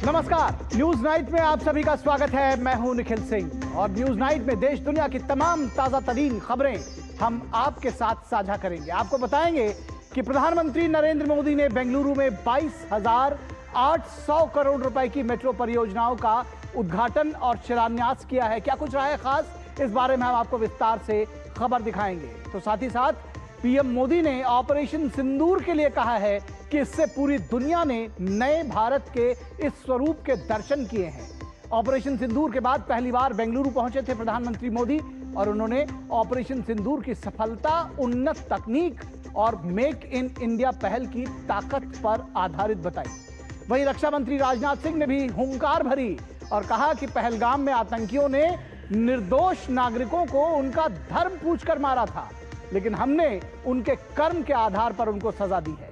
नमस्कार, news night में आप सभी का स्वागत है। मैं हूं निखिल सिंह और न्यूज नाइट में देश दुनिया की तमाम ताजा तरीन खबरें हम आपके साथ साझा करेंगे। आपको बताएंगे कि प्रधानमंत्री नरेंद्र मोदी ने बेंगलुरु में 22,800 करोड़ रुपए की मेट्रो परियोजनाओं का उद्घाटन और शिलान्यास किया है। क्या कुछ रहा है खास, इस बारे में हम आपको विस्तार से खबर दिखाएंगे। तो साथ ही साथ पीएम मोदी ने ऑपरेशन सिंदूर के लिए कहा है कि इससे पूरी दुनिया ने नए भारत के इस स्वरूप के दर्शन किए हैं। ऑपरेशन सिंदूर के बाद पहली बार बेंगलुरु पहुंचे थे प्रधानमंत्री मोदी और उन्होंने ऑपरेशन सिंदूर की सफलता उन्नत तकनीक और मेक इन इंडिया पहल की ताकत पर आधारित बताई। वहीं रक्षा मंत्री राजनाथ सिंह ने भी हुंकार भरी और कहा कि पहलगाम में आतंकियों ने निर्दोष नागरिकों को उनका धर्म पूछकर मारा था, लेकिन हमने उनके कर्म के आधार पर उनको सजा दी है।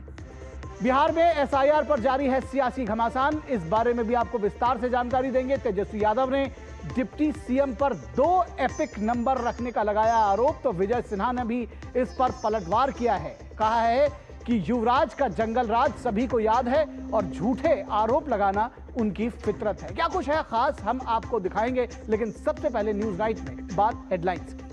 बिहार में एसआईआर पर जारी है सियासी घमासान, इस बारे में भी आपको विस्तार से जानकारी देंगे। तेजस्वी यादव ने डिप्टी सीएम पर 2 एपिक नंबर रखने का लगाया आरोप, तो विजय सिन्हा ने भी इस पर पलटवार किया है। कहा है कि युवराज का जंगल राज सभी को याद है और झूठे आरोप लगाना उनकी फितरत है। क्या कुछ है खास, हम आपको दिखाएंगे, लेकिन सबसे पहले न्यूज नाइट में बात हेडलाइंस की।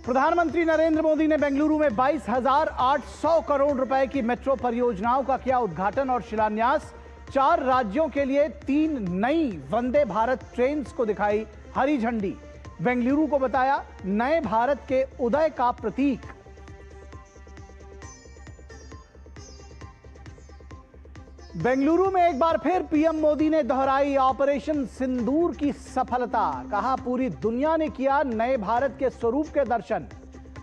प्रधानमंत्री नरेंद्र मोदी ने बेंगलुरु में 22,800 करोड़ रुपए की मेट्रो परियोजनाओं का किया उद्घाटन और शिलान्यास। 4 राज्यों के लिए 3 नई वंदे भारत ट्रेन्स को दिखाई हरी झंडी। बेंगलुरु को बताया नए भारत के उदय का प्रतीक। बेंगलुरु में एक बार फिर पीएम मोदी ने दोहराई ऑपरेशन सिंदूर की सफलता। कहा पूरी दुनिया ने किया नए भारत के स्वरूप के दर्शन।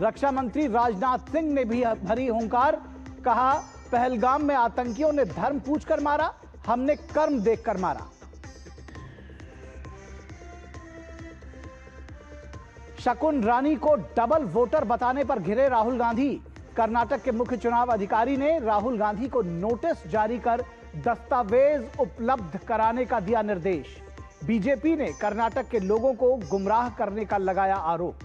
रक्षा मंत्री राजनाथ सिंह ने भी भरी हुंकार। कहा पहलगाम में आतंकियों ने धर्म पूछकर मारा, हमने कर्म देखकर मारा। शकुन रानी को डबल वोटर बताने पर घिरे राहुल गांधी। कर्नाटक के मुख्य चुनाव अधिकारी ने राहुल गांधी को नोटिस जारी कर दस्तावेज उपलब्ध कराने का दिया निर्देश। बीजेपी ने कर्नाटक के लोगों को गुमराह करने का लगाया आरोप।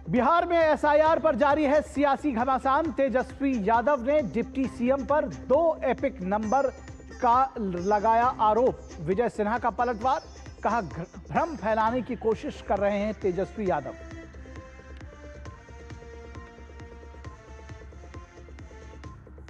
बिहार में एसआईआर पर जारी है सियासी घमासान। तेजस्वी यादव ने डिप्टी सीएम पर 2 एपिक नंबर का लगाया आरोप। विजय सिन्हा का पलटवार। कहा भ्रम फैलाने की कोशिश कर रहे हैं तेजस्वी यादव।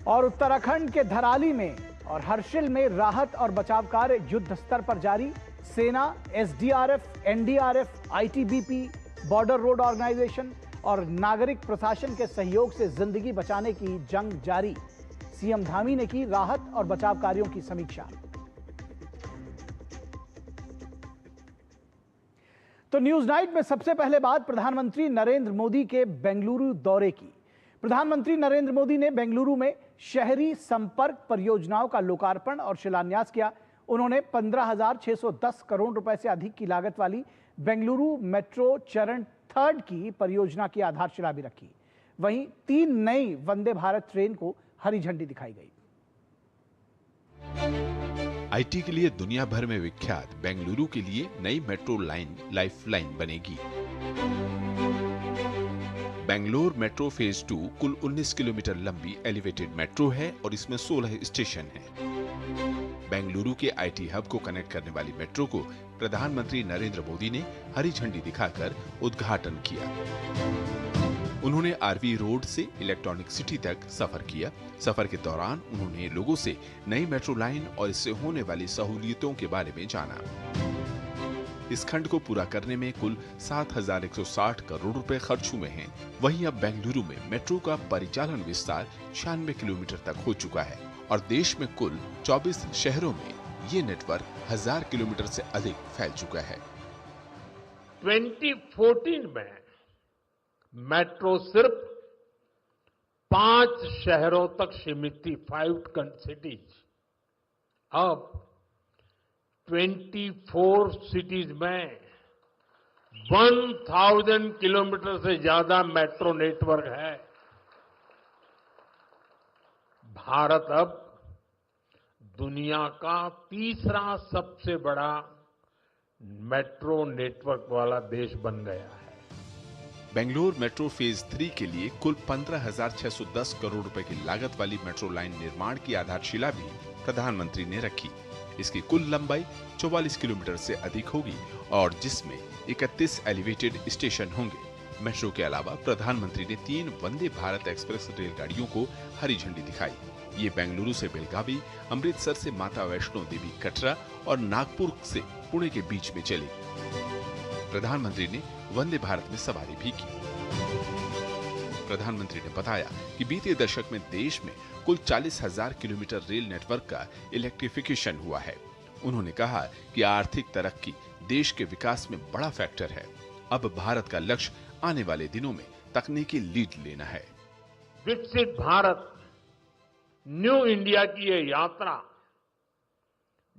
और उत्तराखंड के धराली में और हर्षिल में राहत और बचाव कार्य युद्ध स्तर पर जारी। सेना, SDRF, NDRF, ITBP, border road organisation और नागरिक प्रशासन के सहयोग से जिंदगी बचाने की जंग जारी। सीएम धामी ने की राहत और बचाव कार्यों की समीक्षा। तो न्यूज नाइट में सबसे पहले बात प्रधानमंत्री नरेंद्र मोदी के बेंगलुरु दौरे की। प्रधानमंत्री नरेंद्र मोदी ने बेंगलुरु में शहरी संपर्क परियोजनाओं का लोकार्पण और शिलान्यास किया। उन्होंने 15,610 करोड़ रुपए से अधिक की लागत वाली बेंगलुरु मेट्रो चरण 3 की परियोजना की आधारशिला भी रखी। वहीं 3 नई वंदे भारत ट्रेन को हरी झंडी दिखाई गई। आईटी के लिए दुनिया भर में विख्यात बेंगलुरु के लिए नई मेट्रो लाइन लाइफलाइन बनेगी। बेंगलोर मेट्रो फेज 2 कुल 19 किलोमीटर लंबी एलिवेटेड मेट्रो है और इसमें 16 स्टेशन हैं। बेंगलुरु के आईटी हब को कनेक्ट करने वाली मेट्रो को प्रधानमंत्री नरेंद्र मोदी ने हरी झंडी दिखाकर उद्घाटन किया। उन्होंने आरवी रोड से इलेक्ट्रॉनिक सिटी तक सफर किया। सफर के दौरान उन्होंने लोगों से नई मेट्रो लाइन और इससे होने वाली सहूलियतों के बारे में जाना। इस खंड को पूरा करने में कुल 7,160 करोड़ रुपए खर्च हुए हैं। वहीं अब बेंगलुरु में मेट्रो का परिचालन विस्तार 96 किलोमीटर तक हो चुका है और देश में कुल 24 शहरों में ये नेटवर्क 1000 किलोमीटर से अधिक फैल चुका है। 2014 में मेट्रो सिर्फ 5 शहरों तक सीमित थी, 5 सिटीज। अब 24 सिटीज में 1000 किलोमीटर से ज्यादा मेट्रो नेटवर्क है। भारत अब दुनिया का तीसरा सबसे बड़ा मेट्रो नेटवर्क वाला देश बन गया है। बेंगलुरु मेट्रो फेज 3 के लिए कुल 15,610 करोड़ रुपए की लागत वाली मेट्रो लाइन निर्माण की आधारशिला भी प्रधानमंत्री ने रखी। इसकी कुल लंबाई 44 किलोमीटर से अधिक होगी और जिसमें 31 एलिवेटेड स्टेशन होंगे। मेट्रो के अलावा प्रधानमंत्री ने 3 वंदे भारत एक्सप्रेस रेलगाड़ियों को हरी झंडी दिखाई। ये बेंगलुरु से बेलगावी, अमृतसर से माता वैष्णो देवी कटरा और नागपुर से पुणे के बीच में चली। प्रधानमंत्री ने वंदे भारत में सवारी भी की। प्रधानमंत्री ने बताया कि बीते दशक में देश में कुल 40,000 किलोमीटर रेल नेटवर्क का इलेक्ट्रिफिकेशन हुआ है। उन्होंने कहा कि आर्थिक तरक्की देश के विकास में बड़ा फैक्टर है। अब भारत का लक्ष्य आने वाले दिनों में तकनीकी लीड लेना है। विकसित भारत न्यू इंडिया की ये यात्रा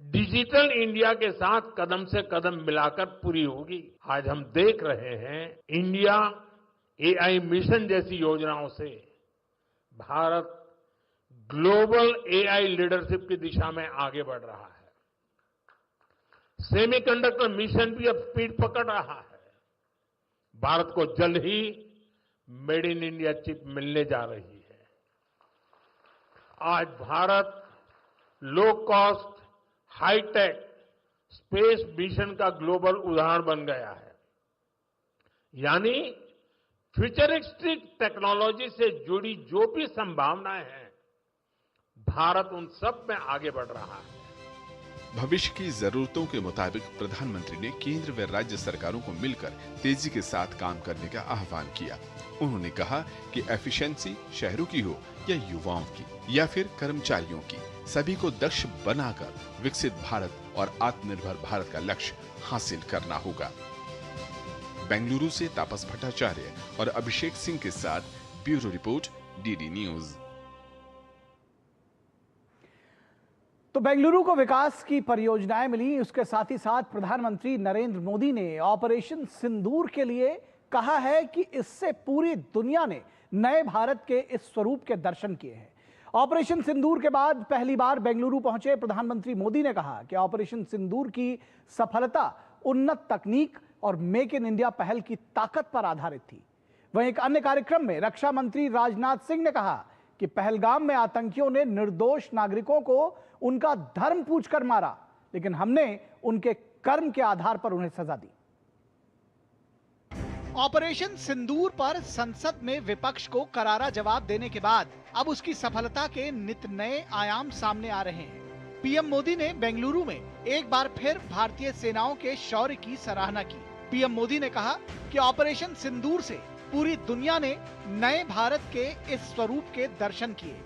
डिजिटल इंडिया के साथ कदम से कदम मिलाकर पूरी होगी। आज हम देख रहे हैं इंडिया एआई मिशन जैसी योजनाओं से भारत ग्लोबल एआई लीडरशिप की दिशा में आगे बढ़ रहा है। सेमीकंडक्टर मिशन भी अब स्पीड पकड़ रहा है। भारत को जल्द ही मेड इन इंडिया चिप मिलने जा रही है। आज भारत low cost high tech space mission का ग्लोबल उदाहरण बन गया है। यानी फ्यूचरिस्टिक टेक्नोलॉजी से जुड़ी जो भी संभावनाएं हैं, भारत उन सब में आगे बढ़ रहा है। भविष्य की जरूरतों के मुताबिक प्रधानमंत्री ने केंद्र व राज्य सरकारों को मिलकर तेजी के साथ काम करने का आह्वान किया। उन्होंने कहा कि एफिशिएंसी शहरों की हो या युवाओं की या फिर कर्मचारियों की, सभी को दक्ष बनाकर विकसित भारत और आत्मनिर्भर भारत का लक्ष्य हासिल करना होगा। बेंगलुरु से तापस भट्टाचार्य और अभिषेक सिंह के साथ ब्यूरो रिपोर्ट, डीडी न्यूज। तो बेंगलुरु को विकास की परियोजनाएं मिली, उसके साथ ही साथ प्रधानमंत्री नरेंद्र मोदी ने ऑपरेशन सिंदूर के लिए कहा है कि इससे पूरी दुनिया ने नए भारत के इस स्वरूप के दर्शन किए हैं। ऑपरेशन सिंदूर के बाद पहली बार बेंगलुरु पहुंचे प्रधानमंत्री मोदी ने कहा कि ऑपरेशन सिंदूर की सफलता उन्नत तकनीक और मेक इन इंडिया पहल की ताकत पर आधारित थी। वहीं एक अन्य कार्यक्रम में रक्षा मंत्री राजनाथ सिंह ने कहा कि पहलगाम में आतंकियों ने निर्दोष नागरिकों को उनका धर्म पूछकर मारा, लेकिन हमने उनके कर्म के आधार पर उन्हें सजा दी। ऑपरेशन सिंदूर पर संसद में विपक्ष को करारा जवाब देने के बाद अब उसकी सफलता के नित नए आयाम सामने आ रहे हैं। पीएम मोदी ने बेंगलुरु में एक बार फिर भारतीय सेनाओं के शौर्य की सराहना की। पीएम मोदी ने कहा कि ऑपरेशन सिंदूर से पूरी दुनिया ने नए भारत के इस स्वरूप के दर्शन किए।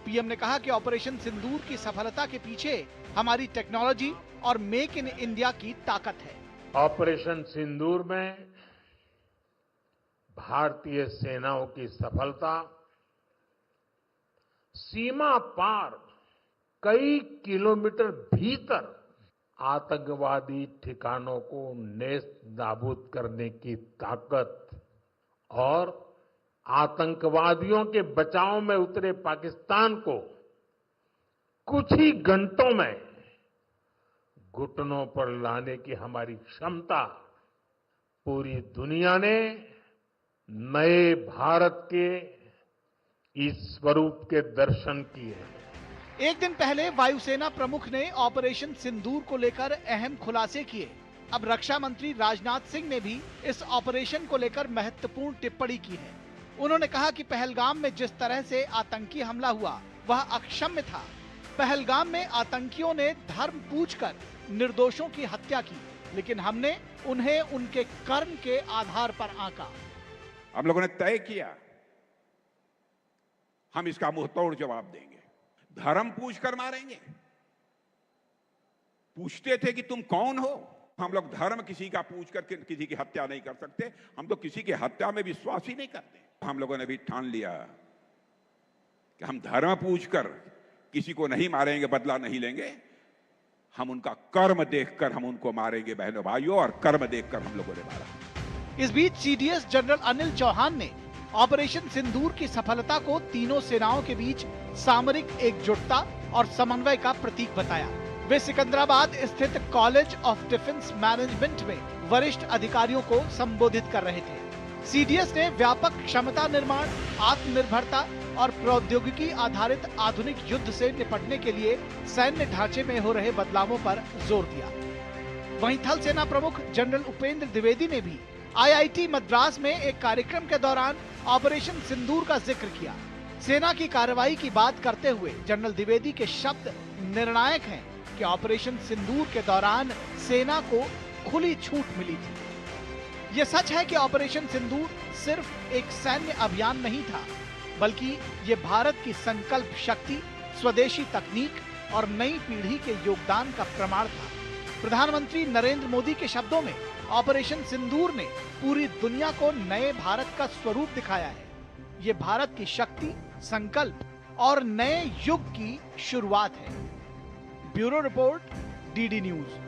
पीएम ने कहा कि ऑपरेशन सिंदूर की सफलता के पीछे हमारी टेक्नोलॉजी और मेक इन इंडिया की ताकत है। ऑपरेशन सिंदूर में भारतीय सेनाओं की सफलता सीमा पार कई किलोमीटर भीतर आतंकवादी ठिकानों को नेस्त नाबूद करने की ताकत और आतंकवादियों के बचाव में उतरे पाकिस्तान को कुछ ही घंटों में घुटनों पर लाने की हमारी क्षमता पूरी दुनिया ने नए भारत के इस स्वरूप के दर्शन किए हैं। एक दिन पहले वायुसेना प्रमुख ने ऑपरेशन सिंदूर को लेकर अहम खुलासे किए। अब रक्षा मंत्री राजनाथ सिंह ने भी इस ऑपरेशन को लेकर महत्वपूर्ण टिप्पणी की है। उन्होंने कहा कि पहलगाम में जिस तरह से आतंकी हमला हुआ वह अक्षम्य था। पहलगाम में आतंकियों ने धर्म पूछकर निर्दोषों की हत्या की, लेकिन हमने उन्हें उनके कर्म के आधार पर आंका। हम लोगों ने तय किया हम इसका मुंहतोड़ जवाब देंगे। धर्म पूछकर मारेंगे। पूछते थे कि तुम कौन हो। हम लोग धर्म किसी का पूछकर किसी की हत्या नहीं कर सकते। हम तो किसी की हत्या में विश्वास ही नहीं करते। हम लोगों ने भी ठान लिया कि हम धर्म पूछकर किसी को नहीं मारेंगे, बदला नहीं लेंगे। हम उनका कर्म देखकर हम उनको मारेंगे बहनों भाइयों, और कर्म देखकर हम लोगों ने मारा। इस बीच सीडीएस जनरल अनिल चौहान ने ऑपरेशन सिंदूर की सफलता को तीनों सेनाओं के बीच सामरिक एकजुटता और समन्वय का प्रतीक बताया। वे सिकंदराबाद स्थित कॉलेज ऑफ डिफेंस मैनेजमेंट में वरिष्ठ अधिकारियों को संबोधित कर रहे थे। सीडीएस ने व्यापक क्षमता निर्माण, आत्मनिर्भरता और प्रौद्योगिकी आधारित आधुनिक युद्ध से निपटने के लिए सैन्य ढांचे में हो रहे बदलावों पर जोर दिया। वहीं थल सेना प्रमुख जनरल उपेंद्र द्विवेदी ने भी आईआईटी मद्रास में एक कार्यक्रम के दौरान ऑपरेशन सिंदूर का जिक्र किया। सेना की कार्रवाई की बात करते हुए जनरल द्विवेदी के शब्द निर्णायक हैं कि ऑपरेशन सिंदूर के दौरान सेना को खुली छूट मिली थी। यह सच है कि ऑपरेशन सिंदूर सिर्फ एक सैन्य अभियान नहीं था, बल्कि ये भारत की संकल्प शक्ति, स्वदेशी तकनीक और नई पीढ़ी के योगदान का प्रमाण था। प्रधानमंत्री नरेंद्र मोदी के शब्दों में ऑपरेशन सिंदूर ने पूरी दुनिया को नए भारत का स्वरूप दिखाया है। ये भारत की शक्ति, संकल्प और नए युग की शुरुआत है। Bureau report, DD news.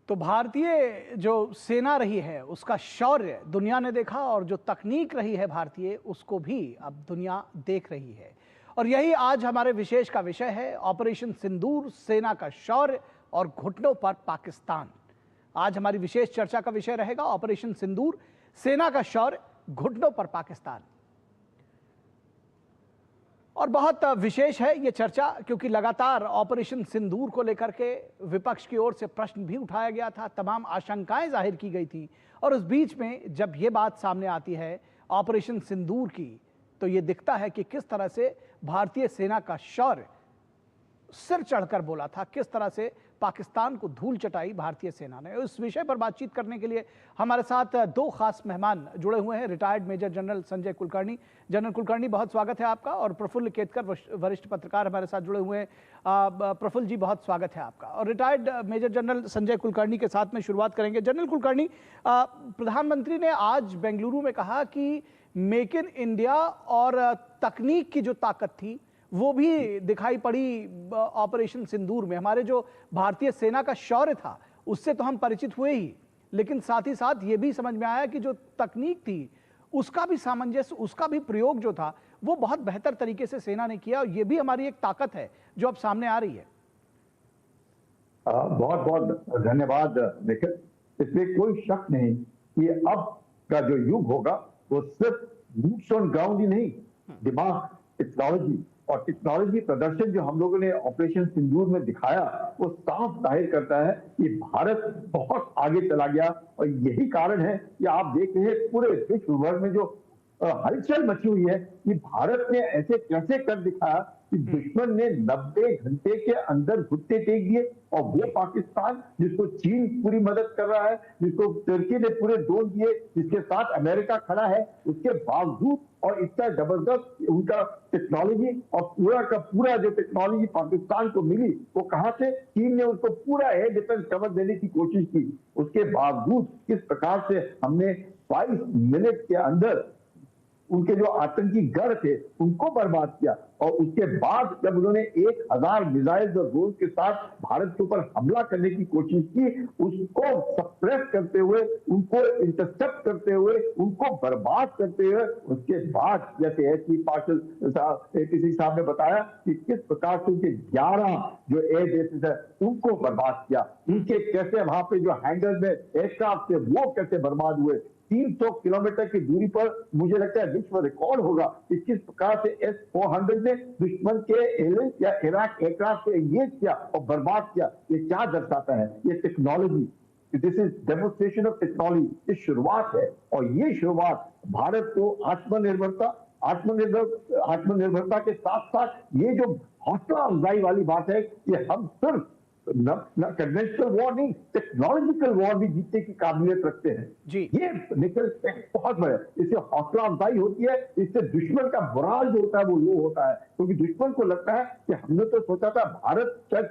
तो भारतीय जो सेना रही है उसका शौर्य दुनिया ने देखा, और जो तकनीक रही है भारतीय उसको भी अब दुनिया देख रही है। और यही आज हमारे विशेष का विषय है, ऑपरेशन सिंदूर, सेना का शौर्य और घुटनों पर पाकिस्तान। आज हमारी विशेष चर्चा का विषय रहेगा ऑपरेशन सिंदूर, सेना का शौर्य, घुटनों पर पाकिस्तान। और बहुत विशेष है ये चर्चा क्योंकि लगातार ऑपरेशन सिंदूर को लेकर के विपक्ष की ओर से प्रश्न भी उठाया गया था, तमाम आशंकाएं जाहिर की गई थी। और उस बीच में जब ये बात सामने आती है ऑपरेशन सिंदूर की, तो ये दिखता है कि किस तरह से भारतीय सेना का शौर्य सिर चढ़कर बोला था, किस तरह से पाकिस्तान को धूल चटाई भारतीय सेना ने। इस विषय पर बातचीत करने के लिए हमारे साथ दो खास मेहमान जुड़े हुए हैं। Retired major general Sanjay Kulkarni. General Kulkarni, बहुत स्वागत है आपका। और प्रफुल्ल केतकर, वरिष्ठ पत्रकार, हमारे साथ जुड़े हुए हैं। प्रफुल्ल जी, बहुत स्वागत है आपका। और retired major general Sanjay Kulkarni के साथ में शुरुआत करेंगे। जनरल कुलकर्णी, प्रधानमंत्री ने आज बेंगलुरु में कहा कि मेक इन इंडिया और तकनीक की जो ताकत थी वो भी दिखाई पड़ी ऑपरेशन सिंदूर में। हमारे जो भारतीय सेना का शौर्य था उससे तो हम परिचित हुए ही, लेकिन साथ ही साथ ये भी समझ में आया कि जो तकनीक थी उसका भी सामंजस्य, उसका भी प्रयोग जो था वो बहुत बेहतर तरीके से सेना ने किया। और ये भी हमारी एक ताकत है जो अब सामने आ रही है। बहुत बहुत धन्यवाद निखिल। इसमें कोई शक नहीं कि अब का जो युग होगा वो सिर्फ बूट्स ऑन ग्राउंड ही नहीं, दिमाग, टेक्नोलॉजी और टेक्नोलॉजी प्रदर्शन जो हम लोगों ने ऑपरेशन सिंदूर में दिखाया वो साफ जाहिर करता है कि भारत बहुत आगे चला गया। और यही कारण है कि आप देख रहे हैं पूरे विश्व भर में जो हलचल मची हुई है कि भारत ने ऐसे कैसे कर दिखाया कि दुश्मन ने 90 घंटे के अंदर घुटने टेक दिए। और वो पाकिस्तान जिसको चीन पूरी मदद कर रहा है, जिसको तुर्की ने पूरे ड्रोन दिए, जिसके साथ अमेरिका खड़ा है, उसके बावजूद और इतना जबरदस्त उनका टेक्नोलॉजी और पूरा का पूरा जो टेक्नोलॉजी पाकिस्तान को मिली वो कहां से, चीन ने उसको पूरा एयर डिफेंस कवर देने की कोशिश की। उसके बावजूद किस प्रकार से हमने 22 मिनट के अंदर उनके जो आतंकी गढ़ थे उनको बर्बाद किया। और उसके बाद जब उन्होंने 1000 मिसाइल और ड्रोन के साथ भारत के ऊपर हमला करने की कोशिश की, उसको सप्रेस करते हुए, उनको इंटरसेप्ट करते हुए, उनको बर्बाद करते हुए, उसके बाद जैसे एस पी पाटिल किसी साहब ने बताया कि किस प्रकार से उनके 11 जो एयर बेसेस है उनको बर्बाद किया। उनके कैसे वहां पे जो हैंगर में एयरक्राफ्ट थे वो कैसे बर्बाद हुए। 300 किलोमीटर की दूरी पर मुझे लगता है विश्व रिकॉर्ड होगा कि किस प्रकार से S-400 ने दुश्मन के एलियन या इराक एयरक्राफ्ट को एंगेज किया और बर्बाद किया। ये क्या दर्शाता है? ये technology, this is demonstration of technology, ये शुरुआत है। और ये शुरुआत भारत को आत्मनिर्भरता के साथ साथ ये जो हौसला अफजाई वाली बात है कि हम सिर्फ कन्वेंशनल वॉर नहीं, टेक्नोलॉजिकल वॉर भी जीतने की काबिलियत रखते हैं जी। ये निकल बहुत बड़ा, इससे हौसला अफजाई होती है, इससे दुश्मन का मोराल जो होता है वो लो होता है। क्योंकि दुश्मन को लगता है कि हमने तो सोचा था भारत शायद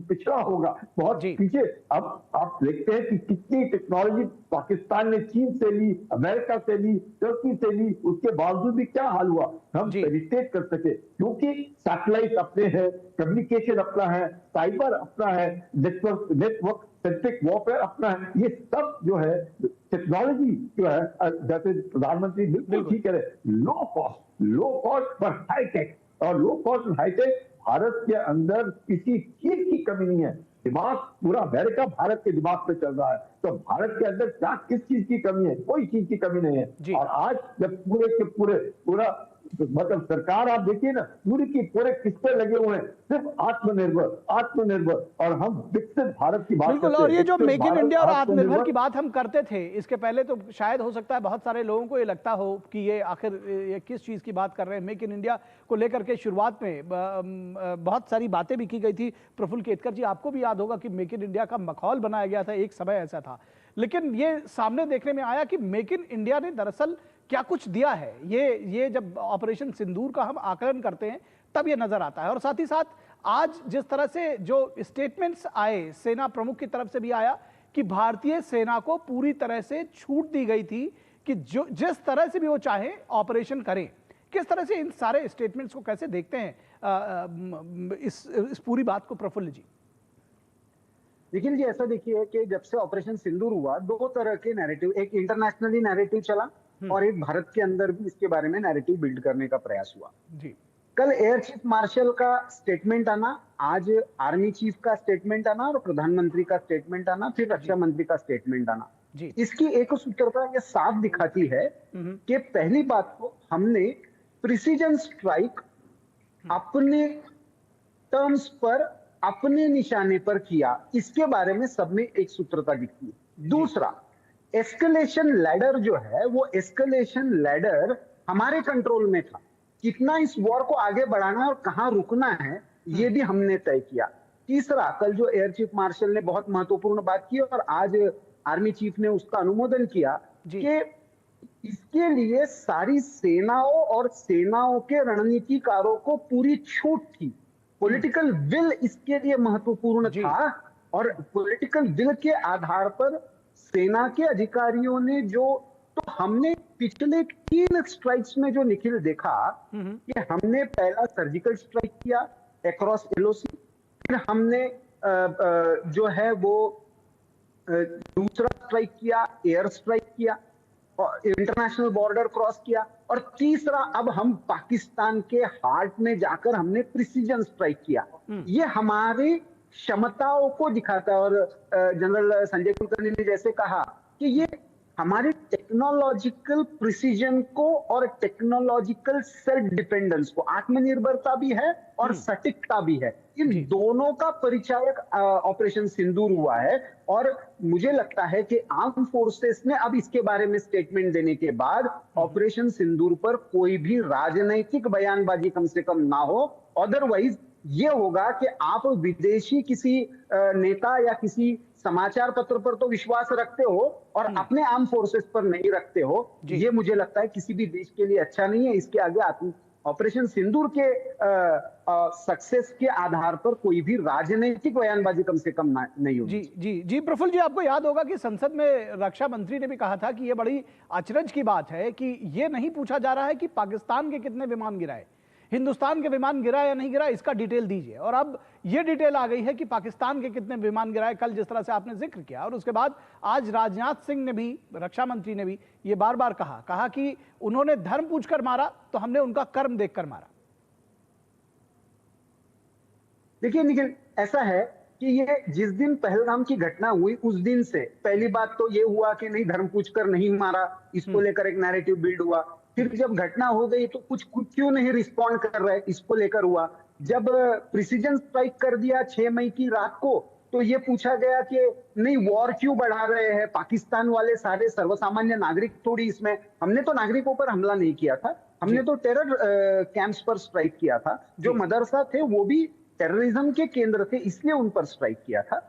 पिछड़ा होगा, बहुत पीछे। अब आप देखते हैं कि कितनी टेक्नोलॉजी पाकिस्तान ने चीन से ली, अमेरिका से ली, तुर्की से ली, उसके बावजूद भी क्या हाल हुआ, हम पेनिट्रेट कर सके क्योंकि सैटेलाइट अपने हैं, कम्युनिकेशन अपना है, साइबर अपना है, नेटवर्क सेंट्रिक वॉरफेयर अपना है। ये सब जो है टेक्नोलॉजी जो है, जैसे प्रधानमंत्री बिल्कुल ठीक कह रहे, लो कॉस्ट पर हाईटेक, और लो कॉस्ट और हाईटेक भारत के अंदर किसी चीज की कमी नहीं है। दिमाग पूरा अमेरिका भारत के दिमाग पे चल रहा है। तो भारत के अंदर क्या किस चीज की कमी है? कोई चीज की कमी नहीं जी। है। और आज जब पूरे के पूरा मतलब सरकार आप देखिए ना, पूरे की पूरे किस पे लगे हुए हैं, सिर्फ आत्मनिर्भर और हम विकसित भारत की बात बिल्कुल। करते और हैं। ये जो विकसित मेक इन भारत, इंडिया और आत्मनिर्भर आत्मनिर्भर की बात हम करते थे, इसके पहले तो शायद हो सकता है बहुत सारे लोगों को ये लगता हो कि ये आखिर ये किस चीज़ की बात कर रहे हैं। मेक इन इंडिया को लेकर के शुरुआत में बहुत सारी बातें भी की गई थी। प्रफुल्ल केतकर जी, आपको भी याद होगा कि मेक इन इंडिया का मखौल बनाया गया था, एक समय ऐसा था। लेकिन ये सामने देखने में आया कि मेक इन इंडिया ने दरअसल क्या कुछ दिया है। ये जब ऑपरेशन सिंदूर का हम आकलन करते हैं तब ये नजर आता है। और साथ ही साथ आज जिस तरह से जो स्टेटमेंट्स आए सेना प्रमुख की तरफ से भी आया कि भारतीय सेना को पूरी तरह से छूट दी गई थी कि जो जिस तरह से भी वो चाहे ऑपरेशन करें। किस तरह से इन सारे स्टेटमेंट्स को कैसे देखते हैं इस पूरी बात को प्रफुल्ल जी? लेकिन जी ऐसा देखिए कि जब से ऑपरेशन सिंदूर हुआ, दो तरह के नैरेटिव, एक इंटरनेशनली नैरेटिव चला और एक भारत के अंदर भी इसके बारे में नैरेटिव बिल्ड करने का प्रयास हुआ। जी। कल एयर चीफ मार्शल का स्टेटमेंट आना, आज आर्मी चीफ का स्टेटमेंट आना और प्रधानमंत्री का स्टेटमेंट आना, फिर रक्षा मंत्री का स्टेटमेंट आना, जी। इसकी एक सूत्रता ये साफ दिखाती है कि पहली बात तो हमने प्रिसीजन स्ट्राइक अपने टर्म्स पर, अपने निशाने पर किया, इसके बारे में सब में एक सूत्रता दिखती है। दूसरा, एस्केलेशन लैडर जो है वो एस्केलेशन लैडर हमारे कंट्रोल में था। कितना इस वॉर को आगे बढ़ाना है और कहां रुकना है ये भी हमने तय किया। तीसरा, कल जो एयर चीफ मार्शल ने बहुत महत्वपूर्ण बात की और आज आर्मी चीफ ने उसका अनुमोदन किया कि इसके लिए सारी सेनाओं और सेनाओं के रणनीतिकारों को पूरी छूट थी। पॉलिटिकल विल इसके लिए महत्वपूर्ण था और पॉलिटिकल विल के आधार पर सेना के अधिकारियों ने तो हमने पिछले 3 स्ट्राइक्स में जो निखिल देखा कि हमने पहला सर्जिकल स्ट्राइक किया अक्रॉस एलओसी, फिर हमने जो है वो दूसरा स्ट्राइक किया, एयर स्ट्राइक किया और इंटरनेशनल बॉर्डर क्रॉस किया, और तीसरा अब हम पाकिस्तान के हार्ट में जाकर हमने प्रिसीजन स्ट्राइक किया। ये हमारी क्षमताओं को दिखाता है। और जनरल संजय कुलकर्णी ने जैसे कहा कि ये हमारी टेक्नोलॉजिकल प्रिसीजन को और टेक्नोलॉजिकल सेल्फ डिपेंडेंस को, आत्मनिर्भरता भी है और सटीकता भी है, इन दोनों का परिचायक ऑपरेशन सिंदूर हुआ है। और मुझे लगता है कि आर्म फोर्सेस ने अब इसके बारे में स्टेटमेंट देने के बाद ऑपरेशन सिंदूर पर कोई भी राजनैतिक बयानबाजी कम से कम ना हो। अदरवाइज ये होगा कि आप विदेशी किसी नेता या किसी समाचार पत्र पर तो विश्वास रखते हो और अपने आर्म फोर्सेस पर नहीं रखते हो। ये मुझे लगता है किसी भी देश के लिए अच्छा नहीं है। इसके आगे ऑपरेशन सिंदूर के सक्सेस के आधार पर कोई भी राजनीतिक बयानबाजी कम से कम नहीं होगी। जी प्रफुल्ल जी, आपको याद होगा कि संसद में रक्षा मंत्री ने भी कहा था कि यह बड़ी अचरज की बात है कि यह नहीं पूछा जा रहा है कि पाकिस्तान के कितने विमान गिराए, हिंदुस्तान के विमान गिरा या नहीं गिरा, इसका डिटेल दीजिए। और अब यह डिटेल आ गई है कि पाकिस्तान के कितने विमान गिराए, कल जिस तरह से आपने जिक्र किया। और उसके बाद आज राजनाथ सिंह ने भी, रक्षा मंत्री ने भी ये बार बार कहा कि उन्होंने धर्म पूछकर मारा तो हमने उनका कर्म देखकर मारा। देखिए निखिल, ऐसा है कि ये जिस दिन पहलगाम की घटना हुई उस दिन से पहली बात तो ये हुआ कि नहीं, धर्म पूछकर नहीं मारा, इसको लेकर एक नैरेटिव बिल्ड हुआ। फिर जब घटना हो गई तो कुछ क्यों नहीं रिस्पॉन्ड कर रहे, इसको लेकर हुआ। जब प्रिसीजन स्ट्राइक कर दिया 6 मई की रात को तो ये पूछा गया कि नहीं, वॉर क्यों बढ़ा रहे हैं, पाकिस्तान वाले सारे सर्वसामान्य नागरिक थोड़ी इसमें, हमने तो नागरिकों पर हमला नहीं किया था, हमने तो टेरर कैंप्स पर स्ट्राइक किया था। जो मदरसा थे वो भी टेररिज्म के केंद्र थे, इसलिए उन पर स्ट्राइक किया था।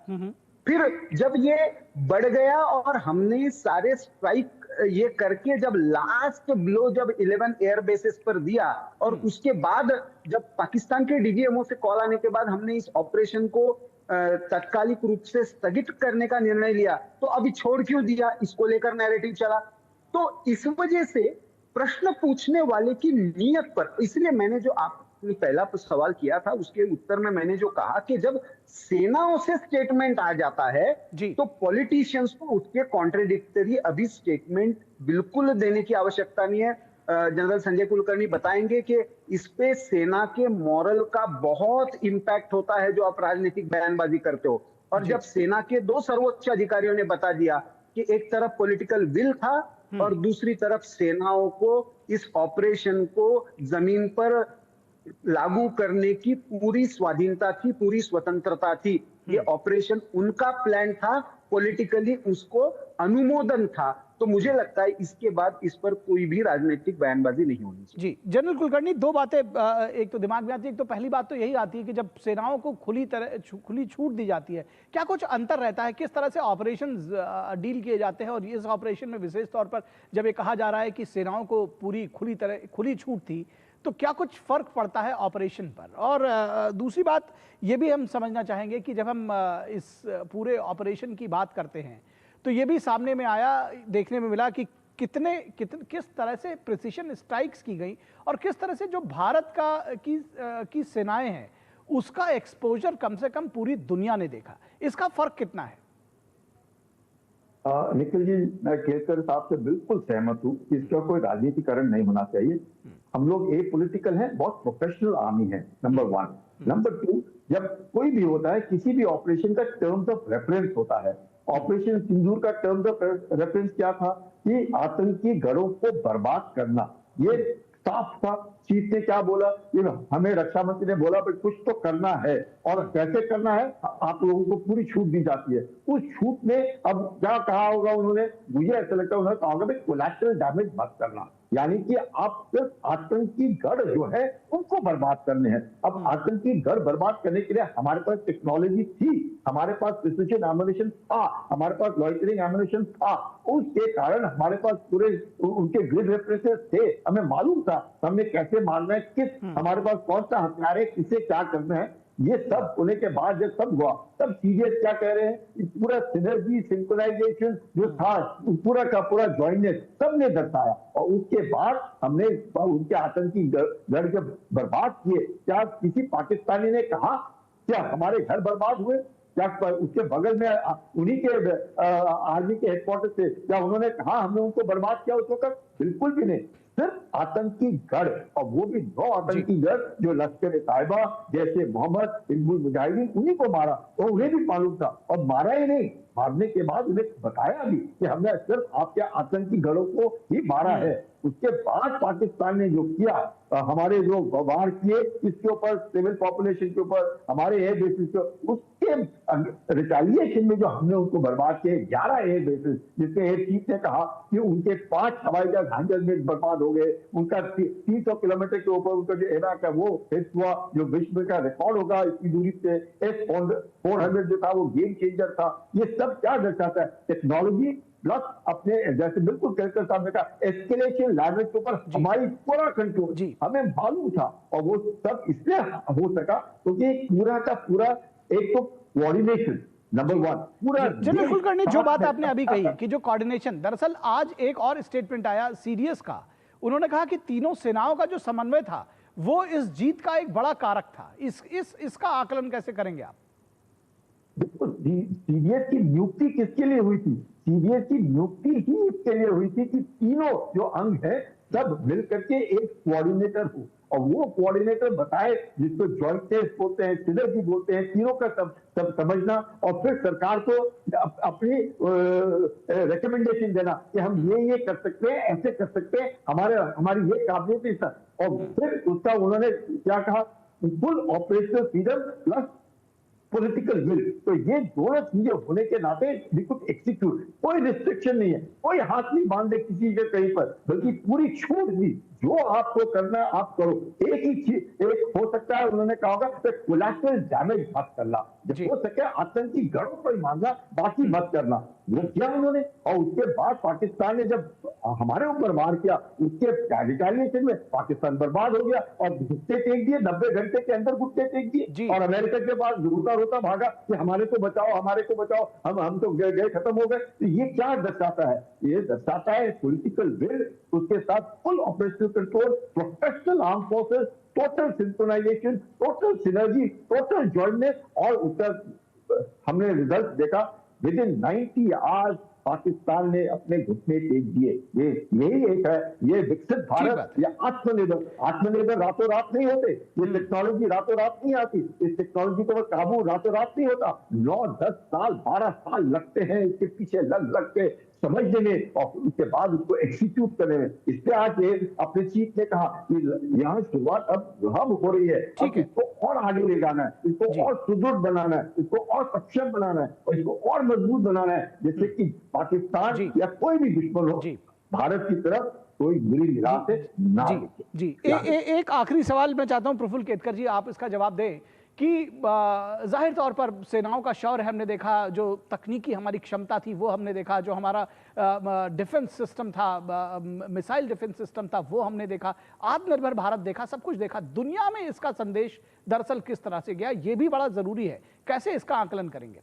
फिर जब ये बढ़ गया और हमने सारे स्ट्राइक ये करके जब लास्ट ब्लो जब 11 एयर बेसिस पर दिया और उसके बाद जब पाकिस्तान के डीजीएमओ से कॉल आने के बाद हमने इस ऑपरेशन को तात्कालिक रूप से स्थगित करने का निर्णय लिया, तो अभी छोड़ क्यों दिया, इसको लेकर नैरेटिव चला। तो इस वजह से प्रश्न पूछने वाले की नीयत पर, इसलिए मैंने जो आपने पहला सवाल किया था उसके उत्तर में मैंने जो कहा कि जब सेनाओं से स्टेटमेंट आ जाता है तो पॉलिटिशियंस को उसके कॉन्ट्रेडिक्टरी अभी स्टेटमेंट बिल्कुल देने की आवश्यकता नहीं है। जनरल संजय कुलकर्णी बताएंगे कि इस पे सेना के मॉरल का बहुत इंपैक्ट होता है जो आप राजनीतिक बयानबाजी करते हो। और जब सेना के 2 सर्वोच्च अधिकारियों ने बता दिया कि एक तरफ पॉलिटिकल विल था और दूसरी तरफ सेनाओं को इस ऑपरेशन को जमीन पर लागू करने की पूरी स्वाधीनता थी, पूरी स्वतंत्रता थी। ये ऑपरेशन उनका प्लान था, पॉलिटिकली उसको अनुमोदन था। तो मुझे लगता है इसके बाद इस पर कोई भी राजनीतिक बयानबाजी नहीं होनी चाहिए। जी जनरल कुलकर्णी, दो बातें एक तो दिमाग में आती है। एक तो पहली बात तो यही आती है कि जब सेनाओं को खुली छूट दी जाती है, क्या कुछ अंतर रहता है, किस तरह से ऑपरेशन डील किए जाते हैं? और इस ऑपरेशन में विशेष तौर पर जब ये कहा जा रहा है कि सेनाओं को पूरी खुली छूट थी, तो क्या कुछ फर्क पड़ता है ऑपरेशन पर? और दूसरी बात ये भी हम समझना चाहेंगे कि जब हम इस पूरे ऑपरेशन की बात करते हैं तो ये भी सामने में आया, देखने में मिला कि किस तरह से प्रिसिशन स्ट्राइक्स की गई और किस तरह से जो भारत की सेनाएं हैं उसका एक्सपोजर कम से कम पूरी दुनिया ने देखा। इसका फर्क कितना है? निखिल जी, मैं केसर साहब से बिल्कुल सहमत हूँ। इसका कोई राजनीतिकरण नहीं होना चाहिए। हम लोग ए पॉलिटिकल हैं, बहुत प्रोफेशनल आर्मी है, नंबर 1। नंबर 2, जब कोई भी होता है, किसी भी ऑपरेशन का टर्म्स ऑफ रेफरेंस होता है। ऑपरेशन सिंदूर का टर्म्स ऑफ रेफरेंस क्या था? कि आतंकी गढ़ों को बर्बाद करना। ये साफ था। चीफ ने क्या बोला? ये हमें रक्षा मंत्री ने बोला भाई कुछ तो करना है, और कैसे करना है? आप लोगों को पूरी छूट दी जाती है। उस छूट में अब क्या कहा होगा उन्होंने? मुझे ऐसा लगता है उन्होंने कहा होगा भाई कोलैटरल डैमेज मत करना, यानी कि आप सिर्फ आतंकी गढ़ जो है उनको बर्बाद करने हैं। अब आतंकी गढ़ बर्बाद करने के लिए हमारे पास टेक्नोलॉजी थी, हमारे पास प्रिसिशन एमुनिशन था, हमारे पास लॉइटरिंग एमुनिशन था। उसके कारण हमारे पास पूरे उनके ग्रिड रेफरेंसेस थे, हमें मालूम था हमने कैसे मारना है, किस हमारे पास कौन सा हथियार है, किसे क्या करना है। ये सब होने के बाद जब सब हुआ, तब सीडीएस क्या कह रहे हैं? पूरा सिनर्जी, सिंक्रोनाइजेशन जो था, पूरा का पूरा जॉइनेस सबने दर्शाया। और उसके बाद हमने उनके आतंकी गढ़ जब बर्बाद किए, क्या किसी पाकिस्तानी ने कहा क्या हमारे घर बर्बाद हुए? क्या उसके बगल में उन्हीं के आर्मी के हेडक्वार्टर से क्या उन्होंने कहा हमने उनको बर्बाद किया उस वक्त? बिल्कुल भी नहीं। सिर्फ आतंकी गढ़, और वो भी 9 आतंकी गढ़ जो लश्कर तायबा जैसे मोहम्मद, हिजबुल मुजाहिदीन, उन्हीं को मारा। और उन्हें भी मालूम था, और मारा ही नहीं, मारने के बाद उन्हें बताया भी कि हमने सिर्फ आपके आतंकी गढ़ों को ही मारा है। उसके बाद पाकिस्तान ने जो किया, हमारे जो वार किए इसके ऊपर, सिविल पॉपुलेशन के ऊपर, हमारे एयर बेसिस के, उसके रिटेलिएशन में जो हमने उनको बर्बाद किए 11 एयर बेसिस, जिसमें एयर चीफ ने कहा कि उनके 5 हवाई जहाज हांजल में बर्बाद हो गए। उनका 300 किलोमीटर के ऊपर उनका जो इलाका है वो हिट हुआ, जो विश्व का रिकॉर्ड होगा इतनी दूरी से। S-400 जो था वो गेम चेंजर था। ये सब क्या दर्शाता है? टेक्नोलॉजी प्लस अपने, जैसे बिल्कुल केसर साहब ने कहा, एस्केलेशन लैवल के ऊपर हमारी पूरा कंट्रोल, हमें मालूम था। और वो सब इसलिए हो सका क्योंकि पूरा का पूरा एक तो कोऑर्डिनेशन नंबर 1 पूरा। जनरल कुलकर्णी, जो बात आपने अभी कही कि जो कोऑर्डिनेशन, दरअसल आज एक और स्टेटमेंट आया सीडीएस का। उन्होंने कहा कि तीनों सेनाओं का जो समन्वय था वो इस जीत का एक बड़ा कारक था। इसका आकलन कैसे करेंगे आप? बिल्कुल, सीडीएस की नियुक्ति किसके लिए हुई थी? सीडीएस की नियुक्ति ही इसके लिए हुई थी कि तीनों जो अंग है सब मिलकर के एक कोऑर्डिनेटर हो, और वो कोऑर्डिनेटर बताए, जिसको जॉइंट टेस्ट बोलते हैं, सिनर्जी बोलते हैं, तीनों का सब समझना, और फिर सरकार को अपनी रिकमेंडेशन देना कि हम ये कर सकते हैं, ऐसे कर सकते हैं, हमारी ये काबिलियत है। और फिर उसका उन्होंने क्या कहा? Full operational freedom plus political will. तो ये दोनों चीजें होने के नाते बिल्कुल एक्सिक्यूट, कोई रिस्ट्रिक्शन नहीं है, कोई हाथ नहीं बांध दे किसी के कहीं पर, बल्कि पूरी छूट दी, जो आपको करना है आप करो। एक ही चीज एक हो सकता है, उन्होंने कहा होगा कोलैटरल डैमेज मत करना, जब हो सके आतंकी गढ़ों पर मारना, बाकी मत करना। वो किया उन्होंने, और उसके बाद पाकिस्तान ने जब हमारे ऊपर वार किया, उसके रिटेलिएशन में पाकिस्तान बर्बाद हो गया, और गुस्से टेक दिए, 90 घंटे के अंदर गुस्से टेक दिए, और अमेरिका के पास रोता भागा कि हमारे को बचाओ, हमारे को बचाओ, हम तो गए खत्म हो गए। तो ये क्या दर्शाता है? ये दर्शाता है पॉलिटिकल विल, उसके साथ full operational control, professional arm forces, total synchronisation, total synergy, total jointness. और उसका हमने रिजल्ट देखा, विद इन 90 आवर्स पाकिस्तान ने अपने घुटने टेक दिए। ये यही एक है, ये विकसित भारत या आत्मनिर्भर रातों रात नहीं होते, ये टेक्नोलॉजी रातों रात नहीं आती, इस टेक्नोलॉजी को काबू रातों रात नहीं होता। 9-10 साल 12 साल लगते हैं इसके पीछे लग के समझने में और उसके बाद उसको एग्जीक्यूट करने में। इससे आज अपने चीफ ने कहा कि यहाँ शुरुआत अब हम हो रही है, अब इसको और आगे ले जाना है, इसको और सुदृढ़ बनाना है, इसको और सक्षम बनाना है और इसको और मजबूत बनाना है, जिससे कि पाकिस्तान या कोई भी दुश्मन हो भारत की तरफ कोई बुरी निगाह से ना देखे। जी एक आखिरी सवाल मैं चाहता हूं प्रफुल्ल केतकर जी, आप इसका जवाब दें कि जाहिर तौर पर सेनाओं का शौर्य हमने देखा, जो तकनीकी हमारी क्षमता थी वो हमने देखा, जो हमारा डिफेंस सिस्टम था, मिसाइल डिफेंस सिस्टम था वो हमने देखा, आत्मनिर्भर भारत देखा, सब कुछ देखा। दुनिया में इसका संदेश दरअसल किस तरह से गया, ये भी बड़ा जरूरी है। कैसे इसका आकलन करेंगे?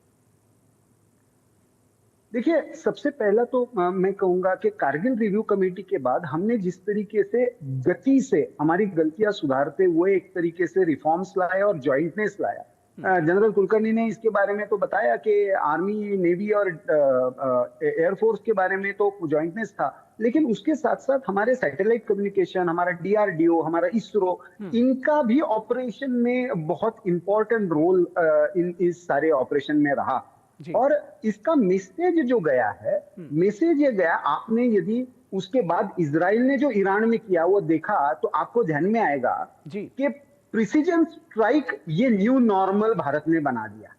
देखिए, सबसे पहला तो मैं कहूंगा कि कारगिल रिव्यू कमेटी के बाद हमने जिस तरीके से गति से हमारी गलतियां सुधारते हुए एक तरीके से रिफॉर्म्स लाए और जॉइंटनेस लाया। जनरल कुलकर्णी ने इसके बारे में तो बताया कि आर्मी, नेवी और एयरफोर्स के बारे में तो जॉइंटनेस था, लेकिन उसके साथ साथ हमारे सैटेलाइट कम्युनिकेशन, हमारा DRDO, हमारा इसरो, इनका भी ऑपरेशन में बहुत इंपॉर्टेंट रोल इस सारे ऑपरेशन में रहा। और इसका मैसेज जो गया है, मैसेज ये गया, आपने यदि उसके बाद इजराइल ने जो ईरान में किया वो देखा तो आपको ध्यान में आएगा कि प्रिसीजन स्ट्राइक ये न्यू नॉर्मल भारत ने बना दिया।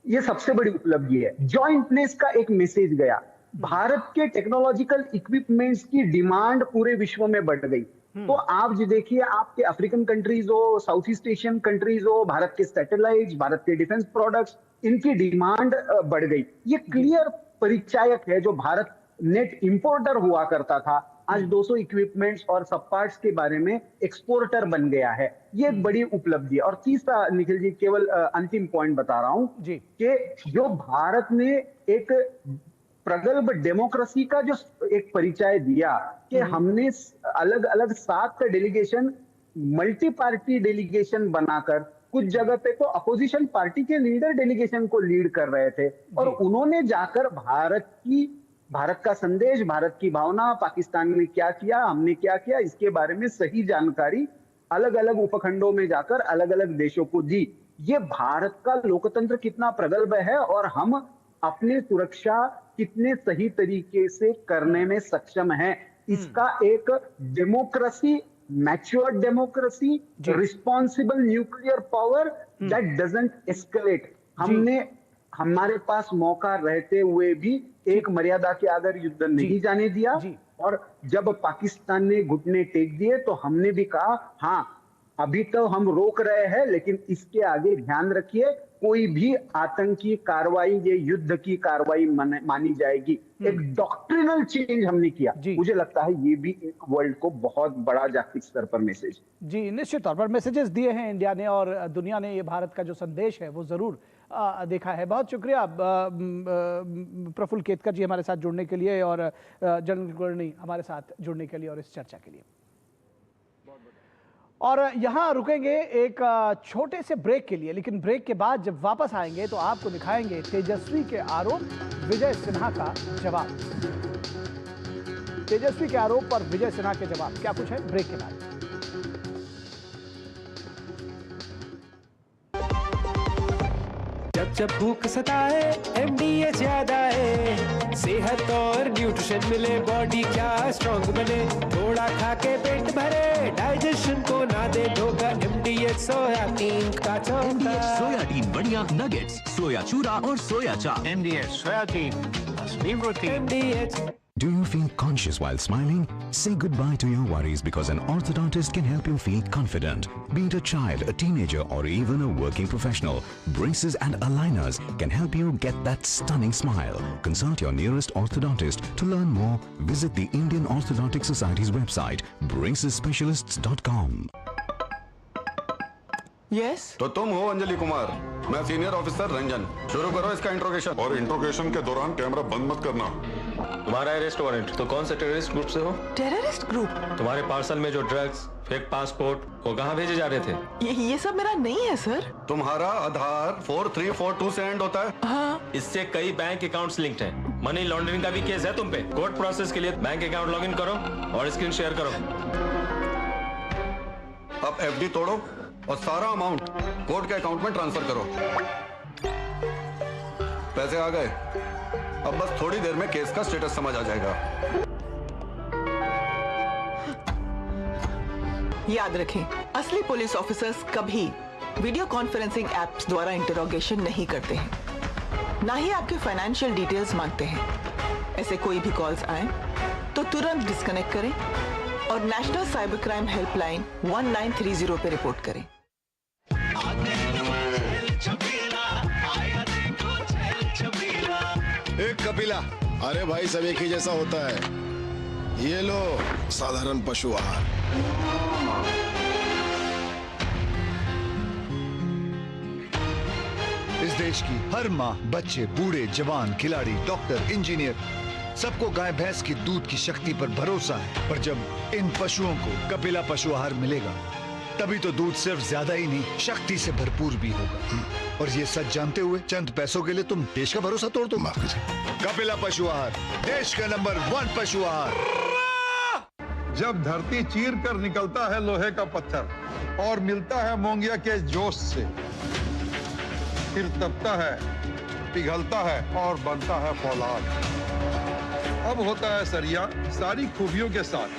ये सबसे बड़ी उपलब्धि है। जॉइंटनेस का एक मैसेज गया, भारत के टेक्नोलॉजिकल इक्विपमेंट्स की डिमांड पूरे विश्व में बढ़ गई। तो आप जो देखिए, आपके अफ्रीकन कंट्रीज हो, साउथ ईस्ट एशियन कंट्रीज हो, भारत के सैटेलाइट्स, भारत के डिफेंस प्रोडक्ट्स, इनकी डिमांड बढ़ गई। ये क्लियर परिचायक है। जो भारत नेट इंपोर्टर हुआ करता था, आज 200 इक्विपमेंट्स और सब पार्ट्स के बारे में एक्सपोर्टर बन गया है। ये एक बड़ी उपलब्धि है। और तीसरा, निखिल जी, केवल अंतिम पॉइंट बता रहा हूं कि जो भारत ने एक प्रगल्भ डेमोक्रेसी का जो एक परिचय दिया कि हमने अलग अलग 7 डेलीगेशन, मल्टी पार्टी डेलीगेशन बनाकर, कुछ जगह पे तो अपोजिशन पार्टी के लीडर डेलीगेशन को लीड कर रहे थे और उन्होंने जाकर भारत का संदेश, भारत की भावना, पाकिस्तान ने क्या किया, हमने क्या किया, इसके बारे में सही जानकारी अलग अलग उपखंडों में जाकर अलग अलग देशों को दी। ये भारत का लोकतंत्र कितना प्रगल्भ है और हम अपनी सुरक्षा कितने सही तरीके से करने में सक्षम हैं, इसका एक democracy, mature democracy, responsible nuclear power that doesn't escalate. हमने हमारे पास मौका रहते हुए भी एक मर्यादा के आगे युद्ध नहीं जाने दिया और जब पाकिस्तान ने घुटने टेक दिए तो हमने भी कहा, हाँ अभी तो हम रोक रहे हैं, लेकिन इसके आगे ध्यान रखिए, कोई भी आतंकी कार्रवाई, ये युद्ध की कार्रवाई मानी जाएगी। एक डॉक्ट्रिनल चेंज हमने किया। मुझे लगता है ये भी एक वर्ल्ड को बहुत बड़ा जागतिक स्तर पर मैसेज। जी, निश्चित तौर पर मैसेजेस दिए हैं इंडिया ने और दुनिया ने। ये भारत का जो संदेश है वो जरूर देखा है। बहुत शुक्रिया प्रफुल्ल केतकर जी हमारे साथ जुड़ने के लिए और जनरल कुलकर्णी हमारे साथ जुड़ने के लिए और इस चर्चा के लिए। और यहाँ रुकेंगे एक छोटे से ब्रेक के लिए, लेकिन ब्रेक के बाद जब वापस आएंगे तो आपको दिखाएंगे तेजस्वी के आरोप, विजय सिन्हा का जवाब। तेजस्वी के आरोप पर विजय सिन्हा के जवाब क्या कुछ है, ब्रेक के बाद। जब भूख सताए MDH याद आए, सेहत और न्यूट्रिशन मिले, बॉडी क्या स्ट्रॉन्ग बने, थोड़ा खा के पेट भरे, डाइजेशन को ना दे धोखा, MDH सोयाबीन का चौका। MDH सोयाबीन बढ़िया नगेट्स, सोया चूरा और सोया चाप। MDH soybean protein. MDH। Do you feel conscious while smiling? Say goodbye to your worries because an orthodontist can help you feel confident. Be it a child, a teenager, or even a working professional, braces and aligners can help you get that stunning smile. Consult your nearest orthodontist. To learn more, visit the Indian Orthodontic Society's website, bracesspecialists.com. Yes? तो तुम हो अंजलि कुमार, मैं senior officer Ranjan. शुरू करो इसका interrogation. और interrogation के दौरान कैमरा बंद मत करना। तुम्हारा अरेस्ट वारंट, तो कौन से टेररिस्ट ग्रुप से हो? Terrorist group? तुम्हारे पार्सल में जो ड्रग्स, फेक पासपोर्ट वो कहाँ भेजे जा रहे थे? ये सब मेरा नहीं है सर। तुम्हारा आधार 4342 से एंड होता है। हाँ। इससे कई बैंक अकाउंट्स लिंक्ड हैं। मनी लॉन्ड्रिंग का भी केस है तुम पे। कोर्ट प्रोसेस के लिए बैंक अकाउंट लॉगिन करो और स्क्रीन शेयर करो। अब एफडी तोड़ो और सारा अमाउंट कोर्ट के अकाउंट में ट्रांसफर करो। पैसे आ गए। अब बस थोड़ी देर में केस का स्टेटस समझ आ जाएगा। याद रखें, असली पुलिस ऑफिसर्स कभी वीडियो कॉन्फ्रेंसिंग एप्स द्वारा इंटरोगेशन नहीं करते हैं, ना ही आपके फाइनेंशियल डिटेल्स मांगते हैं। ऐसे कोई भी कॉल्स आए तो तुरंत डिस्कनेक्ट करें और नेशनल साइबर क्राइम हेल्पलाइन 1930 पे रिपोर्ट करें। एक कपिला, अरे भाई सब एक ही जैसा होता है। ये लो साधारण पशु आहार। इस देश की हर माँ, बच्चे, बूढ़े, जवान, खिलाड़ी, डॉक्टर, इंजीनियर, सबको गाय भैंस की दूध की शक्ति पर भरोसा है। पर जब इन पशुओं को कपिला पशु आहार मिलेगा, तभी तो दूध सिर्फ ज्यादा ही नहीं, शक्ति से भरपूर भी होगा। और ये सच जानते हुए चंद पैसों के लिए तुम देश का भरोसा तोड़ दो। माफ कीजिए। कपिला पशु आहार, देश का नंबर 1 पशु आहार। जब धरती चीर कर निकलता है लोहे का पत्थर और मिलता है मोंगिया के जोश से, फिर तपता है, पिघलता है और बनता है फौलाद। अब होता है सरिया सारी खूबियों के साथ।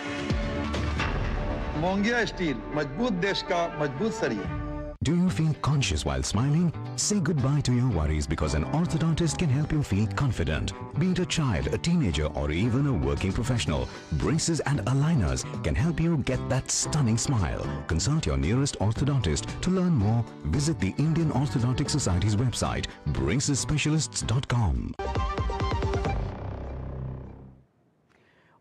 मोंगिया स्टील, मजबूत देश का मजबूत सरिया। Do you feel conscious while smiling? Say goodbye to your worries because an orthodontist can help you feel confident. Be it a child, a teenager, or even a working professional, braces and aligners can help you get that stunning smile. Consult your nearest orthodontist. To learn more, visit the Indian Orthodontic Society's website, bracesspecialists.com.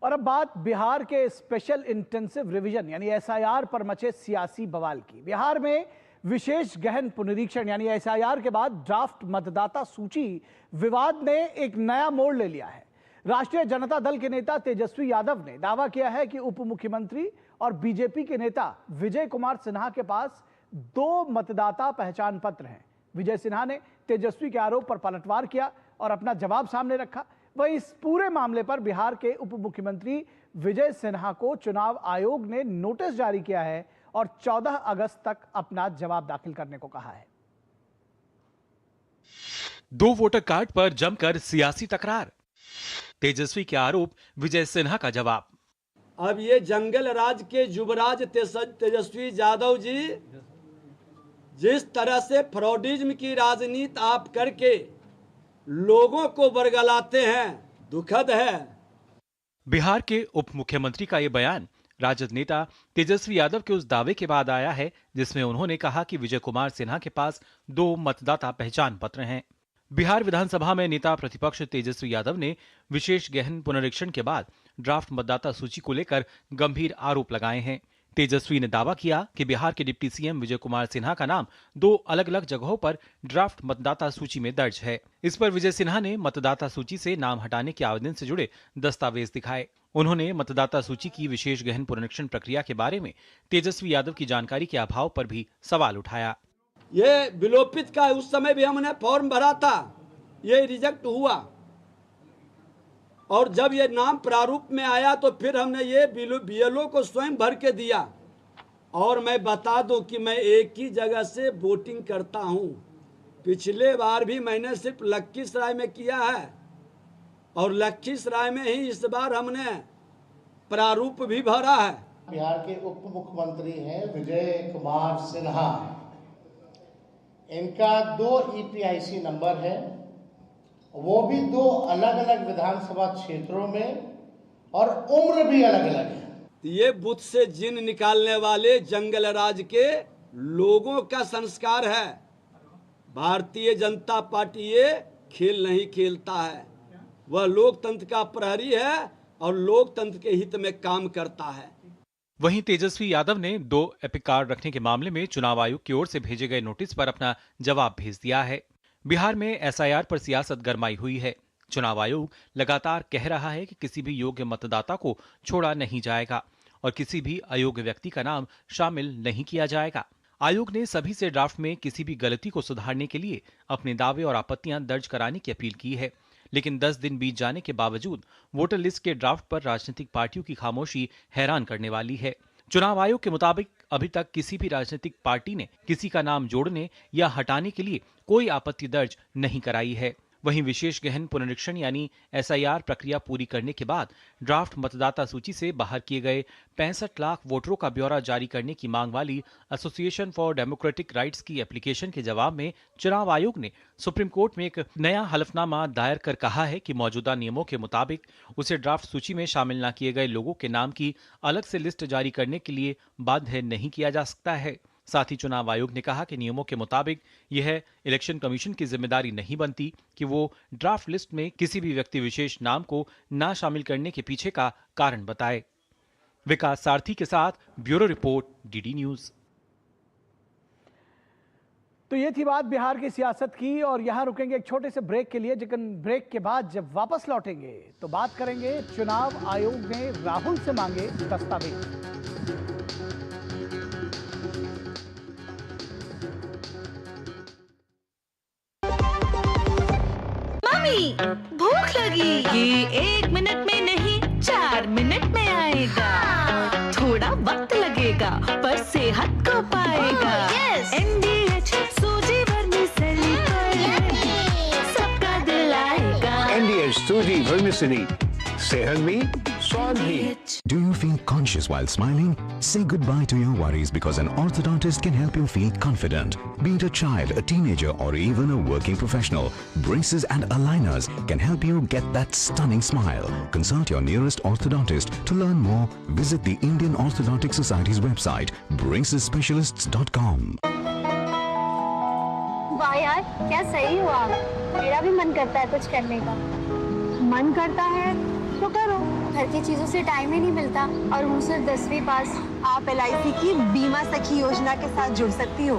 और अब बात बिहार के special intensive revision यानी SIR पर मचे सियासी बवाल की। बिहार में विशेष गहन पुनरीक्षण यानी एसआईआर के बाद ड्राफ्ट मतदाता सूची विवाद ने एक नया मोड़ ले लिया है। राष्ट्रीय जनता दल के नेता तेजस्वी यादव ने दावा किया है कि उप मुख्यमंत्री और बीजेपी के नेता विजय कुमार सिन्हा के पास 2 मतदाता पहचान पत्र हैं। विजय सिन्हा ने तेजस्वी के आरोप पर पलटवार किया और अपना जवाब सामने रखा। वहीं इस पूरे मामले पर बिहार के उप मुख्यमंत्री विजय सिन्हा को चुनाव आयोग ने नोटिस जारी किया है और 14 अगस्त तक अपना जवाब दाखिल करने को कहा है। 2 वोटर कार्ड पर जमकर सियासी तकरार, तेजस्वी के आरोप, विजय सिन्हा का जवाब। अब ये जंगल राज के युवराज तेजस्वी यादव जी जिस तरह से फ्रॉडिज्म की राजनीति आप करके लोगों को बरगलाते हैं, दुखद है। बिहार के उप मुख्यमंत्री का यह बयान राजद नेता तेजस्वी यादव के उस दावे के बाद आया है जिसमें उन्होंने कहा कि विजय कुमार सिन्हा के पास 2 मतदाता पहचान पत्र हैं। बिहार विधानसभा में नेता प्रतिपक्ष तेजस्वी यादव ने विशेष गहन पुनरीक्षण के बाद ड्राफ्ट मतदाता सूची को लेकर गंभीर आरोप लगाए हैं। तेजस्वी ने दावा किया कि बिहार के डिप्टी सीएम विजय कुमार सिन्हा का नाम 2 अलग अलग जगहों पर ड्राफ्ट मतदाता सूची में दर्ज है। इस पर विजय सिन्हा ने मतदाता सूची से नाम हटाने के आवेदन से जुड़े दस्तावेज दिखाए। उन्होंने मतदाता सूची की विशेष गहन पुनरीक्षण प्रक्रिया के बारे में तेजस्वी यादव की जानकारी के अभाव पर भी सवाल उठाया। ये विलोपित का उस समय भी हमने फॉर्म भरा था, ये रिजेक्ट हुआ और जब ये नाम प्रारूप में आया तो फिर हमने ये बीएलओ को स्वयं भर के दिया। और मैं बता दूं कि मैं एक ही जगह से वोटिंग करता हूं। पिछले बार भी मैंने सिर्फ लखीसराय में किया है और लखीसराय में ही इस बार हमने प्रारूप भी भरा है। बिहार के उप मुख्यमंत्री हैं विजय कुमार सिन्हा। इनका 2 ईपीआईसी नंबर है, वो भी 2 अलग अलग विधानसभा क्षेत्रों में और उम्र भी अलग अलग है। ये बुत से जिन निकालने वाले जंगल राज के लोगों का संस्कार है। भारतीय जनता पार्टी ये खेल नहीं खेलता है, वह लोकतंत्र का प्रहरी है और लोकतंत्र के हित में काम करता है। वहीं तेजस्वी यादव ने 2 एपिक कार्ड रखने के मामले में चुनाव आयोग की ओर से भेजे गए नोटिस पर अपना जवाब भेज दिया है। बिहार में एसआईआर पर सियासत गरमाई हुई है। चुनाव आयोग लगातार कह रहा है कि किसी भी योग्य मतदाता को छोड़ा नहीं जाएगा और किसी भी अयोग्य व्यक्ति का नाम शामिल नहीं किया जाएगा। आयोग ने सभी से ड्राफ्ट में किसी भी गलती को सुधारने के लिए अपने दावे और आपत्तियां दर्ज कराने की अपील की है, लेकिन 10 दिन बीत जाने के बावजूद वोटर लिस्ट के ड्राफ्ट पर राजनीतिक पार्टियों की खामोशी हैरान करने वाली है। चुनाव आयोग के मुताबिक अभी तक किसी भी राजनीतिक पार्टी ने किसी का नाम जोड़ने या हटाने के लिए कोई आपत्ति दर्ज नहीं कराई है। वहीं विशेष गहन पुनरीक्षण यानी SIR प्रक्रिया पूरी करने के बाद ड्राफ्ट मतदाता सूची से बाहर किए गए 65 लाख वोटरों का ब्यौरा जारी करने की मांग वाली एसोसिएशन फॉर डेमोक्रेटिक राइट्स की एप्लीकेशन के जवाब में चुनाव आयोग ने सुप्रीम कोर्ट में एक नया हलफनामा दायर कर कहा है कि मौजूदा नियमों के मुताबिक उसे ड्राफ्ट सूची में शामिल न किए गए लोगों के नाम की अलग से लिस्ट जारी करने के लिए बाध्य नहीं किया जा सकता है। साथ ही चुनाव आयोग ने कहा कि नियमों के मुताबिक यह इलेक्शन कमीशन की जिम्मेदारी नहीं बनती कि वो ड्राफ्ट लिस्ट में किसी भी व्यक्ति विशेष नाम को ना शामिल करने के पीछे का कारण बताए। विकास सारथी के साथ ब्यूरो रिपोर्ट, DD न्यूज। तो ये थी बात बिहार की सियासत की और यहां रुकेंगे एक छोटे से ब्रेक के लिए, लेकिन ब्रेक के बाद जब वापस लौटेंगे तो बात करेंगे चुनाव आयोग ने राहुल से मांगे दस्तावेज। भूख लगी, ये 1 मिनट में नहीं 4 मिनट में आएगा। थोड़ा वक्त लगेगा पर सेहत को पाएगा। NDH सूजी वर्मिसेली सबका दिल आएगा। NDH सूजी वर्मिसेली, सेहत भी स्वाद भी। Do you feel conscious while smiling? Say goodbye to your worries because an orthodontist can help you feel confident. Be it a child, a teenager, or even a working professional, braces and aligners can help you get that stunning smile. Consult your nearest orthodontist. To learn more, visit the Indian Orthodontic Society's website, bracesspecialists.com. वाह यार, क्या सही हुआ। मेरा भी मन करता है कुछ करने का। मन करता है तो करो, घर की चीजों से टाइम ही नहीं मिलता और हूँ सिर्फ 10वीं पास। आप LIC की बीमा सखी योजना के साथ जुड़ सकती हो।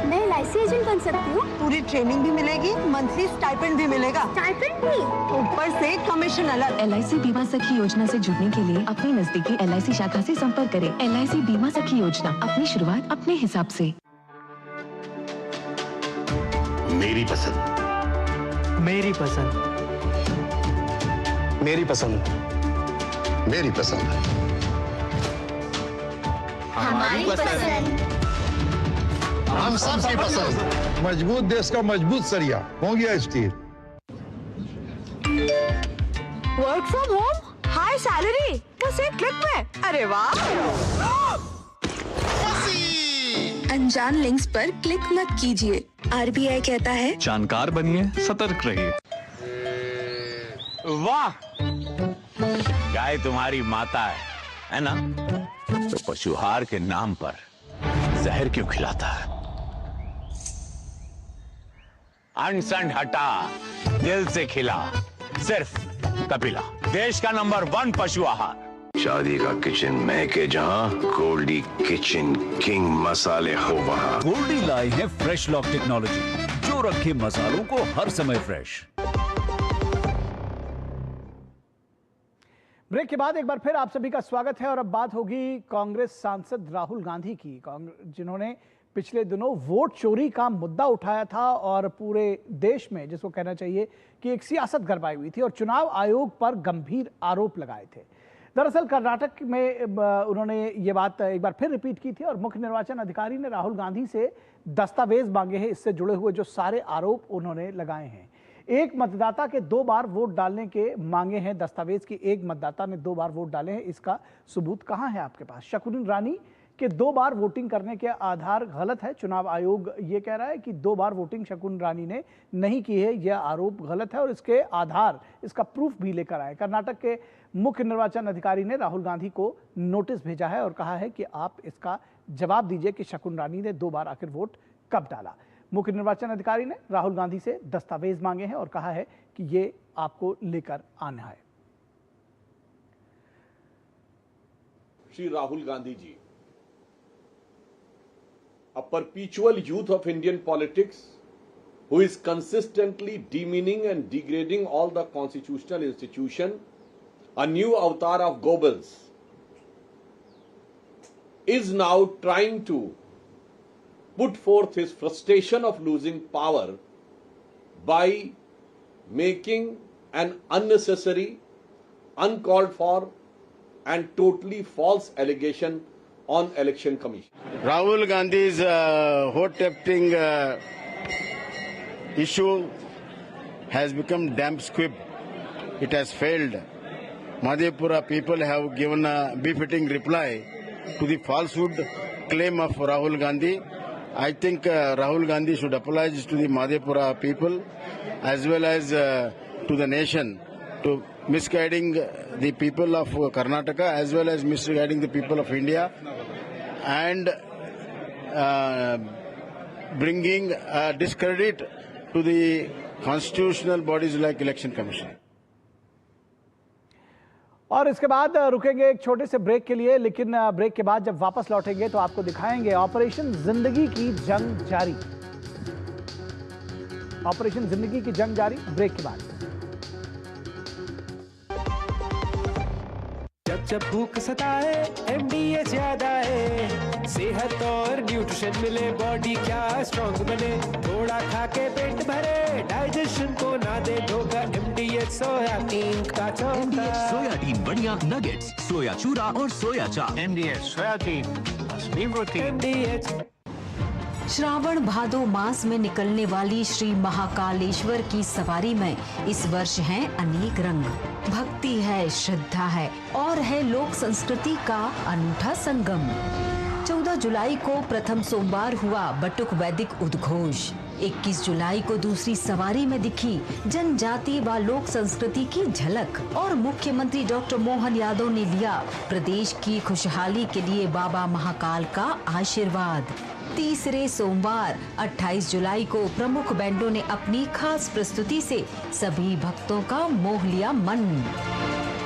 मैं LIC एजेंट बन सकती हूँ? पूरी ट्रेनिंग भी मिलेगी, मंथली स्टाइपेंड भी मिलेगा। स्टाइपेंड भी? ऊपर से कमीशन अलग। LIC बीमा सखी योजना से जुड़ने के लिए अपनी नजदीकी LIC शाखा से संपर्क करें। LIC बीमा सखी योजना, अपनी शुरुआत अपने हिसाब से। मेरी पसंद, मेरी पसंद, मेरी पसंद, मेरी पसंद, हमारी पसंद, हम सबकी पसंद। मजबूत देश का मजबूत सरिया हो गया steel. Work from home, high salary, बस एक क्लिक में। अरे वाह। अनजान लिंक्स पर क्लिक मत कीजिए। RBI कहता है जानकार बनिए, सतर्क रहिए। वाह, गाय तुम्हारी माता है ना? तो पशुहार के नाम पर जहर क्यों खिलाता है? अनसंड हटा, दिल से खिला, सिर्फ कपिला, देश का नंबर 1 पशु आहार। शादी का किचन महके जहां, गोल्डी किचन किंग मसाले हो वहां। गोल्डी लाई है फ्रेश लॉक टेक्नोलॉजी, जो रखे मसालों को हर समय फ्रेश। ब्रेक के बाद एक बार फिर आप सभी का स्वागत है और अब बात होगी कांग्रेस सांसद राहुल गांधी की, जिन्होंने पिछले दिनों वोट चोरी का मुद्दा उठाया था और पूरे देश में, जिसको कहना चाहिए कि एक सियासत गरमाई हुई थी और चुनाव आयोग पर गंभीर आरोप लगाए थे। दरअसल कर्नाटक में उन्होंने ये बात एक बार फिर रिपीट की थी और मुख्य निर्वाचन अधिकारी ने राहुल गांधी से दस्तावेज मांगे हैं, इससे जुड़े हुए जो सारे आरोप उन्होंने लगाए हैं। एक मतदाता के 2 बार वोट डालने के मांगे हैं दस्तावेज की, एक मतदाता ने 2 बार वोट डाले हैं, इसका सबूत कहाँ है आपके पास? शकुनी रानी के 2 बार वोटिंग करने के आधार गलत है। चुनाव आयोग ये कह रहा है कि 2 बार वोटिंग शकुनी रानी ने नहीं की है, यह आरोप गलत है और इसके आधार, इसका प्रूफ भी लेकर आए। कर्नाटक के मुख्य निर्वाचन अधिकारी ने राहुल गांधी को नोटिस भेजा है और कहा है कि आप इसका जवाब दीजिए कि शकुनी रानी ने 2 बार आखिर वोट कब डाला। मुख्य निर्वाचन अधिकारी ने राहुल गांधी से दस्तावेज मांगे हैं और कहा है कि ये आपको लेकर आना है। Shri Rahul Gandhi ji, a perpetual youth of Indian politics who is consistently demeaning and degrading all the constitutional institution, a new avatar of Goebbels, is now trying to put forth his frustration of losing power by making an unnecessary, uncalled for and totally false allegation on Election Commission. Rahul Gandhi's vote thefting issue has become damp squib. It has failed. Madhepura people have given a befitting reply to the falsehood claim of Rahul Gandhi. I think Rahul Gandhi should apologize to the Madhepura people as well as to the nation to misguiding the people of Karnataka as well as misguiding the people of India and bringing discredit to the constitutional bodies like Election Commission. और इसके बाद रुकेंगे एक छोटे से break के लिए, लेकिन ब्रेक के बाद जब वापस लौटेंगे तो आपको दिखाएंगे ऑपरेशन जिंदगी की जंग जारी। ऑपरेशन जिंदगी की जंग जारी, ब्रेक के बाद। जब जब भूख सताए एमडीए ज्यादा है, सेहत और न्यूट्रिशन मिले बॉडी क्या स्ट्रॉन्ग बने, थोड़ा खा के पेट भरे डाइजेशन को ना दे धोखा, एमडीए सोया टीन का चौका, सोया टीन बढ़िया नगेट्स, सोया चूरा और सोया चाप। एमडीए सोया टीन असली प्रोटीन। एमडीए श्रावण भादो मास में निकलने वाली श्री महाकालेश्वर की सवारी में इस वर्ष हैं अनेक रंग। भक्ति है, श्रद्धा है और है लोक संस्कृति का अनूठा संगम। 14 जुलाई को प्रथम सोमवार हुआ बटुक वैदिक उद्घोष। 21 जुलाई को दूसरी सवारी में दिखी जनजाति व लोक संस्कृति की झलक और मुख्यमंत्री डॉक्टर मोहन यादव ने लिया प्रदेश की खुशहाली के लिए बाबा महाकाल का आशीर्वाद। तीसरे सोमवार 28 जुलाई को प्रमुख बैंडों ने अपनी खास प्रस्तुति से सभी भक्तों का मोह लिया मन।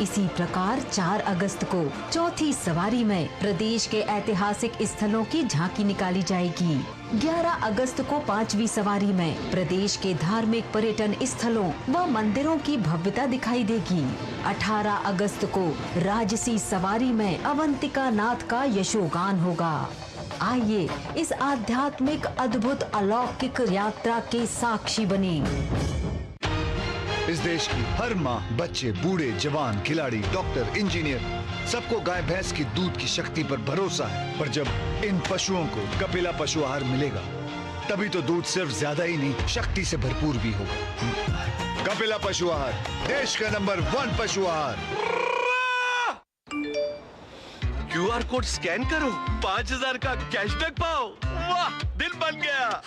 इसी प्रकार 4 अगस्त को चौथी सवारी में प्रदेश के ऐतिहासिक स्थलों की झांकी निकाली जाएगी। 11 अगस्त को 5वीं सवारी में प्रदेश के धार्मिक पर्यटन स्थलों व मंदिरों की भव्यता दिखाई देगी। 18 अगस्त को राजसी सवारी में अवंतिका नाथ का यशोगान होगा। आइए इस आध्यात्मिक अद्भुत अलौकिक यात्रा के साक्षी बने। इस देश की हर माँ, बच्चे, बूढ़े, जवान, खिलाड़ी, डॉक्टर, इंजीनियर, सबको गाय भैंस की दूध की शक्ति पर भरोसा है। पर जब इन पशुओं को कपिला पशु आहार मिलेगा, तभी तो दूध सिर्फ ज्यादा ही नहीं, शक्ति से भरपूर भी होगा। कपिला पशु आहार, देश का नंबर 1 पशु आहार। QR कोड स्कैन करो, 5000 का कैशबैक पाओ। वाह, दिल बन गया।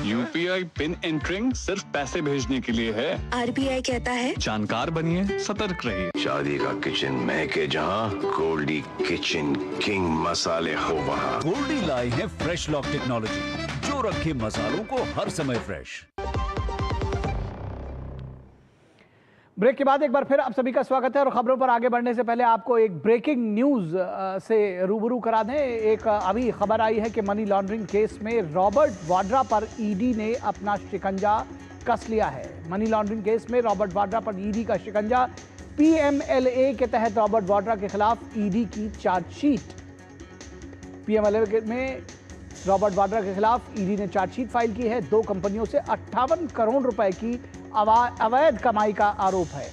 UPI पिन एंटरिंग सिर्फ पैसे भेजने के लिए है। RBI कहता है जानकार बनिए, सतर्क रहिए। शादी का किचन महके जहाँ, गोल्डी किचन किंग मसाले हो वहाँ। गोल्डी लाई है फ्रेश लॉक टेक्नोलॉजी, जो रखे मसालों को हर समय फ्रेश। ब्रेक के बाद एक बार फिर आप सभी का स्वागत है और खबरों पर आगे बढ़ने से पहले आपको एक ब्रेकिंग न्यूज से रूबरू करा दें। एक अभी खबर आई है कि मनी लॉन्ड्रिंग केस में रॉबर्ट वाड्रा पर ईडी ने अपना शिकंजा कस लिया है। मनी लॉन्ड्रिंग केस में रॉबर्ट वाड्रा पर ईडी का शिकंजा। PMLA के तहत रॉबर्ट वाड्रा के खिलाफ ईडी की चार्जशीट। PMLA में रॉबर्ट वाड्रा के खिलाफ ईडी ने चार्जशीट फाइल की है। 2 कंपनियों से 58 करोड़ रुपए की अवैध कमाई का आरोप है।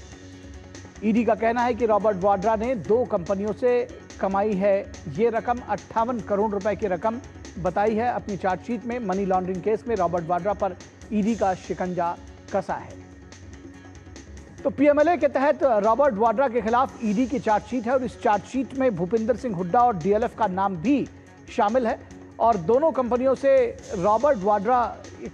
ईडी का कहना है कि रॉबर्ट वाड्रा ने 2 कंपनियों से कमाई है। ये रकम 58 करोड़ रुपए की रकम बताई है अपनी चार्जशीट में। मनी लॉन्ड्रिंग केस में रॉबर्ट वाड्रा पर ईडी का शिकंजा कसा है। तो PMLA के तहत रॉबर्ट वाड्रा के खिलाफ ईडी की चार्जशीट है और इस चार्जशीट में भूपिंदर सिंह हुड्डा और DLF का नाम भी शामिल है। और दोनों कंपनियों से रॉबर्ट वाड्रा,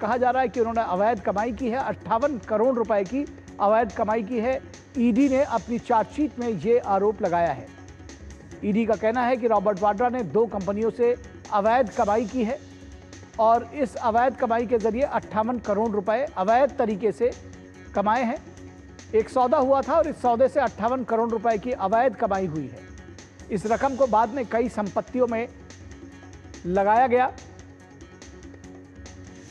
कहा जा रहा है कि उन्होंने अवैध कमाई की है। 58 करोड़ रुपए की अवैध कमाई की है। ईडी ने अपनी चार्जशीट में ये आरोप लगाया है। ईडी का कहना है कि रॉबर्ट वाड्रा ने 2 कंपनियों से अवैध कमाई की है और इस अवैध कमाई के जरिए 58 करोड़ रुपए अवैध तरीके से कमाए हैं। एक सौदा हुआ था और इस सौदे से 58 करोड़ रुपए की अवैध कमाई हुई है। इस रकम को बाद में कई संपत्तियों में लगाया गया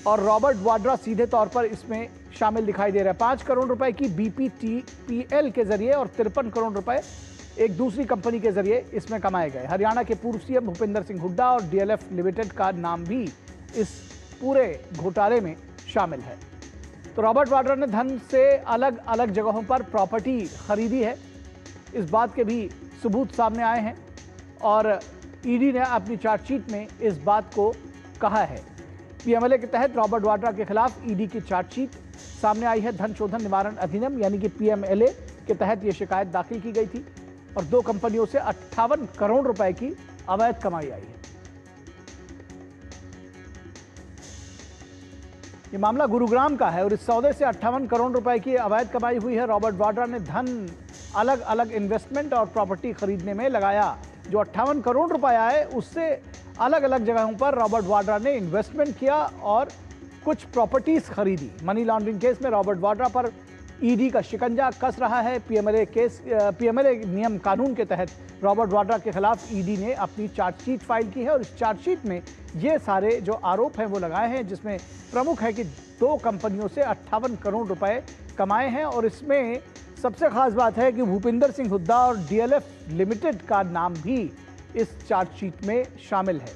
और रॉबर्ट वाड्रा सीधे तौर पर इसमें शामिल दिखाई दे रहा है। 5 करोड़ रुपए की BPTPL के जरिए और 53 करोड़ रुपए एक दूसरी कंपनी के जरिए इसमें कमाए गए। हरियाणा के पूर्व सीएम भूपिंदर सिंह हुड्डा और डीएलएफ लिमिटेड का नाम भी इस पूरे घोटाले में शामिल है। तो रॉबर्ट वाड्रा ने धन से अलग अलग जगहों पर प्रॉपर्टी खरीदी है, इस बात के भी सबूत सामने आए हैं और ईडी ने अपनी चार्जशीट में इस बात को कहा है। पीएमएलए के तहत रॉबर्ट वाड्रा के खिलाफ ईडी की चार्जशीट सामने आई है। धन शोधन निवारण अधिनियम यानी कि पीएमएलए के तहत यह शिकायत दाखिल की गई थी और 2 कंपनियों से 58 करोड़ रुपए की अवैध कमाई आई है। यह मामला गुरुग्राम का है और इस सौदे से 58 करोड़ रुपए की अवैध कमाई हुई है। रॉबर्ट वाड्रा ने धन अलग अलग इन्वेस्टमेंट और प्रॉपर्टी खरीदने में लगाया। जो 58 करोड़ रुपए आए उससे अलग अलग जगहों पर रॉबर्ट वाड्रा ने इन्वेस्टमेंट किया और कुछ प्रॉपर्टीज खरीदी। मनी लॉन्ड्रिंग केस में रॉबर्ट वाड्रा पर ईडी का शिकंजा कस रहा है। पीएमएलए नियम कानून के तहत रॉबर्ट वाड्रा के खिलाफ ईडी ने अपनी चार्जशीट फाइल की है और इस चार्जशीट में ये सारे जो आरोप हैं वो लगाए हैं, जिसमें प्रमुख है कि 2 कंपनियों से 58 करोड़ रुपए कमाए हैं और इसमें सबसे खास बात है कि भूपिंदर सिंह हुड्डा और डीएलएफ लिमिटेड का नाम भी इस चार्जशीट में शामिल है।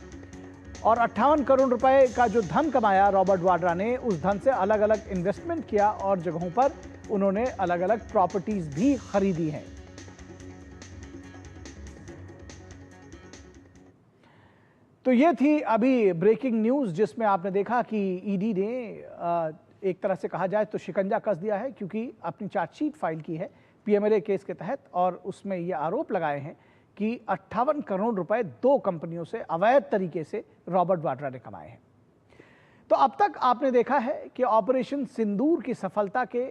और 58 करोड़ रुपए का जो धन कमाया रॉबर्ट वाड्रा ने, उस धन से अलग अलग इन्वेस्टमेंट किया और जगहों पर उन्होंने अलग अलग प्रॉपर्टीज भी खरीदी हैं। तो ये थी अभी ब्रेकिंग न्यूज, जिसमें आपने देखा कि ईडी ने एक तरह से कहा जाए तो शिकंजा कस दिया है, क्योंकि अपनी चार्जशीट फाइल की है पीएमएलए केस के तहत और उसमें ये आरोप लगाए हैं कि 58 करोड़ रुपए 2 कंपनियों से अवैध तरीके से रॉबर्ट वाड्रा ने कमाए हैं। तो अब तक आपने देखा है कि ऑपरेशन सिंदूर की सफलता के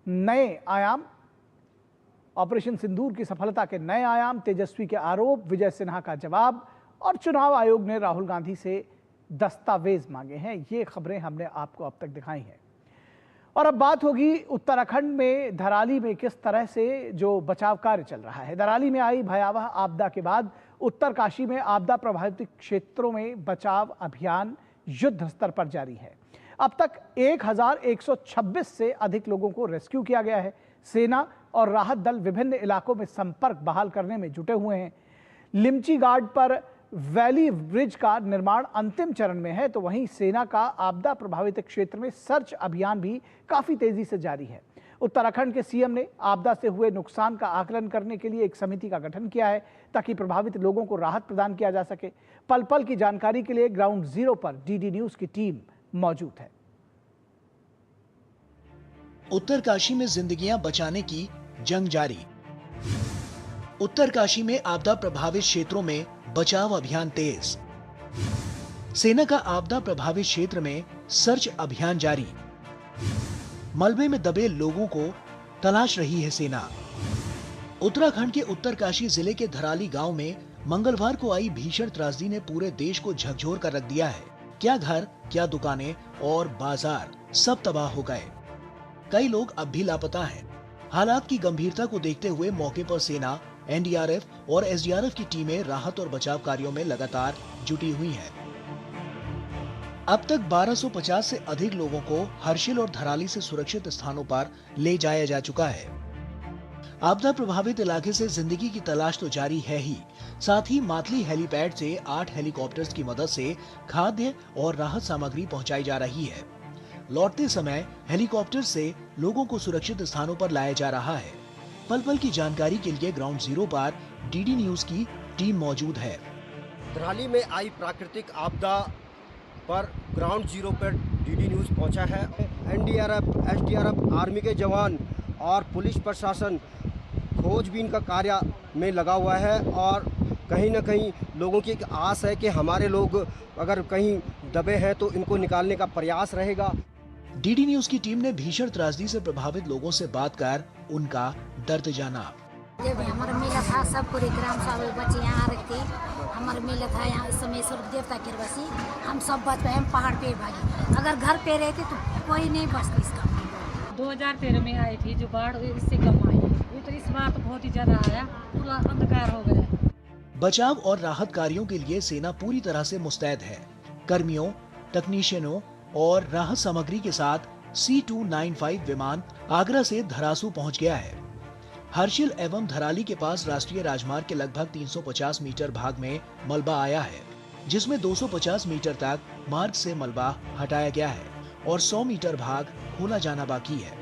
नए आयाम, तेजस्वी के आरोप, विजय सिन्हा का जवाब और चुनाव आयोग ने राहुल गांधी से दस्तावेज मांगे हैं। ये खबरें हमने आपको अब तक दिखाई हैं। और अब बात होगी उत्तराखंड में धराली में किस तरह से जो बचाव कार्य चल रहा है। धराली में आई भयावह आपदा के बाद उत्तरकाशी में आपदा प्रभावित क्षेत्रों में बचाव अभियान युद्ध स्तर पर जारी है। अब तक 1126 से अधिक लोगों को रेस्क्यू किया गया है। सेना और राहत दल विभिन्न इलाकों में संपर्क बहाल करने में जुटे हुए हैं। लिमची गार्ड पर वैली ब्रिज का निर्माण अंतिम चरण में है, तो वहीं सेना का आपदा प्रभावित क्षेत्र में सर्च अभियान भी काफी तेजी से जारी है। उत्तराखंड के सीएम ने आपदा से हुए नुकसान का आकलन करने के लिए एक समिति का गठन किया है ताकि प्रभावित लोगों को राहत प्रदान किया जा सके। पल पल की जानकारी के लिए ग्राउंड जीरो पर डीडी न्यूज की टीम मौजूद है। उत्तरकाशी में जिंदगियां बचाने की जंग जारी। उत्तरकाशी में आपदा प्रभावित क्षेत्रों में बचाव अभियान तेज। सेना का आपदा प्रभावित क्षेत्र में सर्च अभियान जारी। मलबे में दबे लोगों को तलाश रही है सेना। उत्तराखंड के उत्तरकाशी जिले के धराली गांव में मंगलवार को आई भीषण त्रासदी ने पूरे देश को झकझोर कर रख दिया है। क्या घर, क्या दुकानें और बाजार सब तबाह हो गए। कई लोग अब भी लापता हैं। हालात की गंभीरता को देखते हुए मौके पर सेना, एनडीआरएफ और एसडीआरएफ की टीमें राहत और बचाव कार्यों में लगातार जुटी हुई हैं। अब तक 1250 से अधिक लोगों को हर्षिल और धराली से सुरक्षित स्थानों पर ले जाया जा चुका है। आपदा प्रभावित इलाके से जिंदगी की तलाश तो जारी है ही, साथ ही मातली हेलीपैड से 8 हेलीकॉप्टर्स की मदद से खाद्य और राहत सामग्री पहुंचाई जा रही है। लौटते समय हेलीकॉप्टर से लोगों को सुरक्षित स्थानों पर लाया जा रहा है। पल पल की जानकारी के लिए ग्राउंड जीरो पर डीडी न्यूज की टीम मौजूद है। धराली में आई प्राकृतिक आपदा पर ग्राउंड जीरो पर डीडी न्यूज पहुंचा है। एनडीआरएफ, एसडीआरएफ, आर्मी के जवान और पुलिस प्रशासन खोजबीन का कार्य में लगा हुआ है और कहीं न कहीं लोगों की एक आस है कि हमारे लोग अगर कहीं दबे हैं तो इनको निकालने का प्रयास रहेगा। डीडी न्यूज की टीम ने भीषण त्रासदी से प्रभावित लोगों से बात कर उनका दर्द जाना। जब हमारा मेला था, सब पूरे ग्राम सब बच्चे यहाँ रखते, हमारा मेला था यहाँ, इस समय सूर्य देवता के बसी हम सब बच गए, हम पहाड़ पे भागे। अगर घर पे रहते तो कोई नहीं बचता इसका। 2013 में आई थी जो बाढ़, इससे कम आई, ये तो इस बार तो बहुत ही ज्यादा आया, पूरा अंधकार हो गया। बचाव और राहत कार्यों के लिए सेना पूरी तरह से मुस्तैद है। कर्मियों, तकनीशियनों और राहत सामग्री के साथ C295 विमान आगरा से धरासू पहुंच गया है। हर्षिल एवं धराली के पास राष्ट्रीय राजमार्ग के लगभग 350 मीटर भाग में मलबा आया है, जिसमें 250 मीटर तक मार्ग से मलबा हटाया गया है और 100 मीटर भाग खोला जाना बाकी है,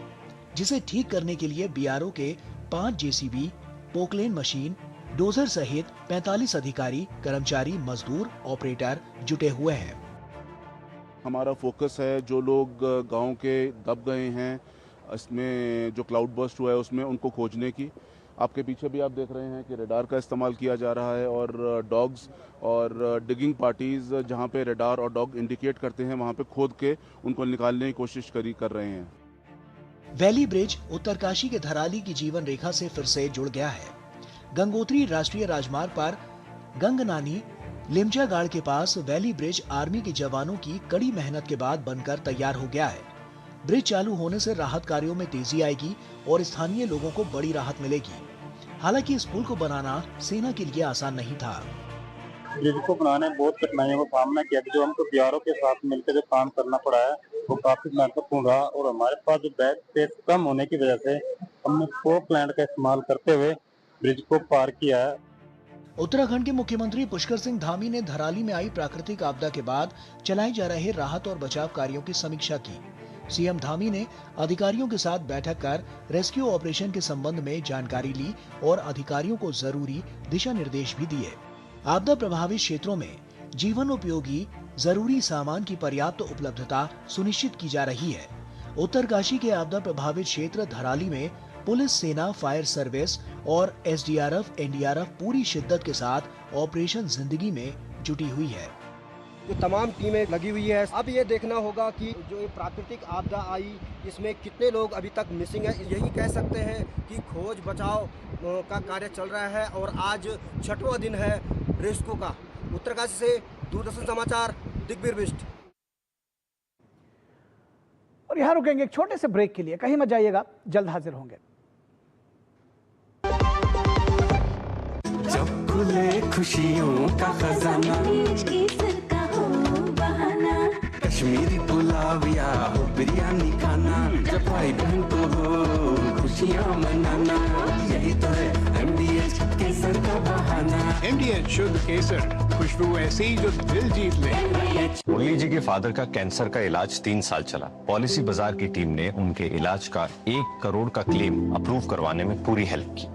जिसे ठीक करने के लिए बीआरओ के 5 जेसीबी, पोकलेन मशीन, डोजर सहित 45 अधिकारी, कर्मचारी, मजदूर, ऑपरेटर जुटे हुए हैं। हमारा फोकस है जो लोग गांव के दब गए हैं, इसमें जो क्लाउड बर्स्ट हुआ है उसमें उनको खोजने की। आपके पीछे भी आप देख रहे हैं कि रेडार का इस्तेमाल किया जा रहा है और डॉग्स और डिगिंग पार्टीज जहां पे रेडार और डॉग इंडिकेट करते हैं वहां पे खोद के उनको निकालने की कोशिश कर रहे हैं। वैली ब्रिज उत्तरकाशी के धराली की जीवन रेखा से फिर से जुड़ गया है। गंगोत्री राष्ट्रीय राजमार्ग पर गंगनानी लिमचागाड़ के पास वैली ब्रिज आर्मी के जवानों की कड़ी मेहनत के बाद बनकर तैयार हो गया है। ब्रिज चालू होने से राहत कार्यों में तेजी आएगी और स्थानीय लोगों को बड़ी राहत मिलेगी। हालांकि इस पुल को बनाना सेना के लिए आसान नहीं था। ब्रिज को बनाने में बहुत कठिनाइयों का सामना किया, जो हमको बीआरओ के साथ मिलकर जो काम करना पड़ा है वो काफी महत्वपूर्ण रहा और हमारे पास जो बैक स्पेस कम होने की वजह से हमने पोकलैंड का इस्तेमाल करते हुए ब्रिज को पार किया है। उत्तराखंड के मुख्यमंत्री पुष्कर सिंह धामी ने धराली में आई प्राकृतिक आपदा के बाद चलाए जा रहे राहत और बचाव कार्यों की समीक्षा की। सीएम धामी ने अधिकारियों के साथ बैठक कर रेस्क्यू ऑपरेशन के संबंध में जानकारी ली और अधिकारियों को जरूरी दिशा निर्देश भी दिए। आपदा प्रभावित क्षेत्रों में जीवन उपयोगी जरूरी सामान की पर्याप्त उपलब्धता सुनिश्चित की जा रही है। उत्तरकाशी के आपदा प्रभावित क्षेत्र धराली में पुलिस, सेना, फायर सर्विस और एसडीआरएफ, एनडीआरएफ पूरी शिद्दत के साथ ऑपरेशन जिंदगी में जुटी हुई है। जो तमाम टीमें लगी हुई है। अब ये देखना होगा कि जो ये प्राकृतिक आपदा आई इसमें कितने लोग अभी तक मिसिंग है। यही कह सकते हैं कि खोज बचाव का कार्य चल रहा है और आज 6वां दिन है रेस्क्यू का। उत्तरकाशी से दूरदर्शन समाचार, दिग्वीर बिष्ट। और यहाँ रुकेंगे एक छोटे से ब्रेक के लिए, कहीं मत जाइएगा, जल्द हाजिर होंगे। जब खुले खुशियों का खजाना, कश्मीरी पुलाव या हो बिरयानी खाना, जब भाई बहन को हो खुशियाँ मनाना, यही तो है MDH केसर का बहाना। MDH शुद्ध केसर, खुशबू ऐसी जो दिल जीत ले। मुरली जी के फादर का कैंसर का इलाज 3 साल चला। पॉलिसी बाजार की टीम ने उनके इलाज का 1 करोड़ का क्लेम अप्रूव करवाने में पूरी हेल्प की।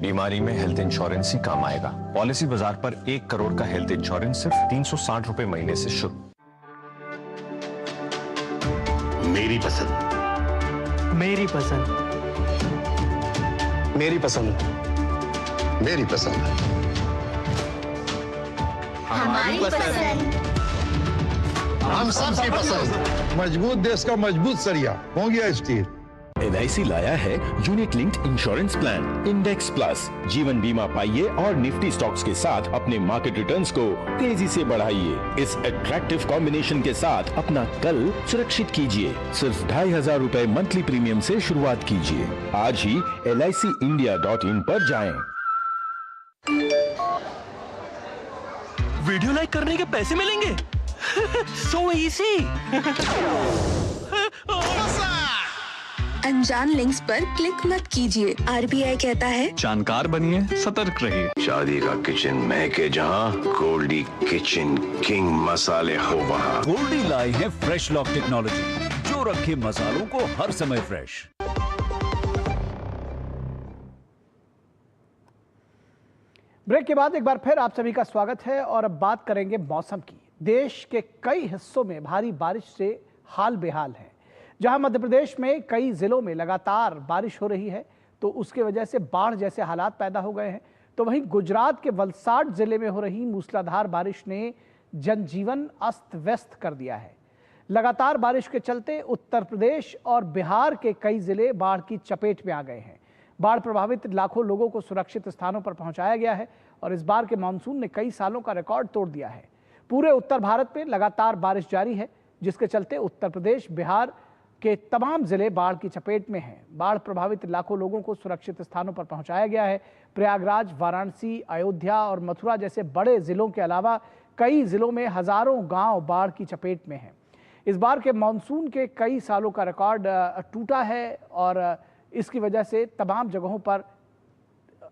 बीमारी में हेल्थ इंश्योरेंस ही काम आएगा। पॉलिसी बाजार पर 1 करोड़ का हेल्थ इंश्योरेंस सिर्फ 360 रुपए महीने से शुरू। मेरी पसंद, मेरी पसंद, मेरी पसंद, मेरी पसंद, हमारी पसंद, हम सबकी पसंद। मजबूत देश का मजबूत सरिया होंगे स्टील। LIC लाया है unit linked insurance plan index plus. जीवन बीमा पाइए और निफ्टी स्टॉक्स के साथ अपने मार्केट रिटर्न्स को तेजी से बढ़ाइए। इस अट्रैक्टिव कॉम्बिनेशन के साथ अपना कल सुरक्षित कीजिए। सिर्फ 2500 रुपए मंथली प्रीमियम से शुरुआत कीजिए। आज ही LICindia.in पर जाएं। वीडियो लाइक करने के पैसे मिलेंगे। So easy. अनजान लिंक्स पर क्लिक मत कीजिए। RBI कहता है जानकार बनिए, सतर्क रहिए। शादी का किचन महके जहाँ, गोल्डी किचन किंग मसाले हो वहाँ। गोल्डी लाई है फ्रेश लॉक टेक्नोलॉजी, जो रखे मसालों को हर समय फ्रेश। ब्रेक के बाद एक बार फिर आप सभी का स्वागत है और अब बात करेंगे मौसम की। देश के कई हिस्सों में भारी बारिश से हाल बेहाल है। जहां मध्य प्रदेश में कई जिलों में लगातार बारिश हो रही है तो उसके वजह से बाढ़ जैसे हालात पैदा हो गए हैं, तो वहीं गुजरात के वलसाड जिले में हो रही मूसलाधार बारिश ने जनजीवन अस्त व्यस्त कर दिया है। लगातार बारिश के चलते उत्तर प्रदेश और बिहार के कई जिले बाढ़ की चपेट में आ गए हैं। बाढ़ प्रभावित लाखों लोगों को सुरक्षित स्थानों पर पहुंचाया गया है और इस बार के मानसून ने कई सालों का रिकॉर्ड तोड़ दिया है। पूरे उत्तर भारत में लगातार बारिश जारी है, जिसके चलते उत्तर प्रदेश, बिहार के तमाम जिले बाढ़ की चपेट में हैं। बाढ़ प्रभावित लाखों लोगों को सुरक्षित स्थानों पर पहुंचाया गया है। प्रयागराज, वाराणसी, अयोध्या और मथुरा जैसे बड़े जिलों के अलावा कई जिलों में हजारों गांव बाढ़ की चपेट में हैं। इस बार के मानसून के कई सालों का रिकॉर्ड टूटा है और इसकी वजह से तमाम जगहों पर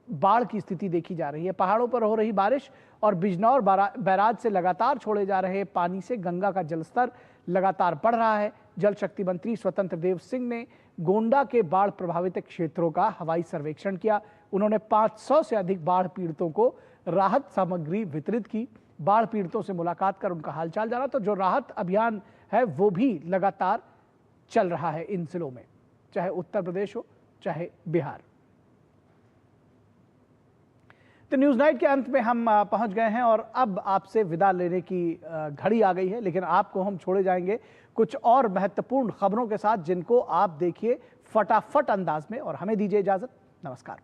बाढ़ की स्थिति देखी जा रही है। पहाड़ों पर हो रही बारिश और बिजनौर बैराज से लगातार छोड़े जा रहे पानी से गंगा का जलस्तर लगातार बढ़ रहा है। जल शक्ति मंत्री स्वतंत्र देव सिंह ने गोंडा के बाढ़ प्रभावित क्षेत्रों का हवाई सर्वेक्षण किया। उन्होंने 500 से अधिक बाढ़ पीड़ितों को राहत सामग्री वितरित की। बाढ़ पीड़ितों से मुलाकात कर उनका हालचाल जाना। तो जो राहत अभियान है वो भी लगातार चल रहा है इन जिलों में, चाहे उत्तर प्रदेश हो चाहे बिहार। तो न्यूज़ नाइट के अंत में हम पहुंच गए हैं और अब आपसे विदा लेने की घड़ी आ गई है, लेकिन आपको हम छोड़े जाएंगे कुछ और महत्वपूर्ण खबरों के साथ, जिनको आप देखिए फटाफट अंदाज में। और हमें दीजिए इजाजत। नमस्कार।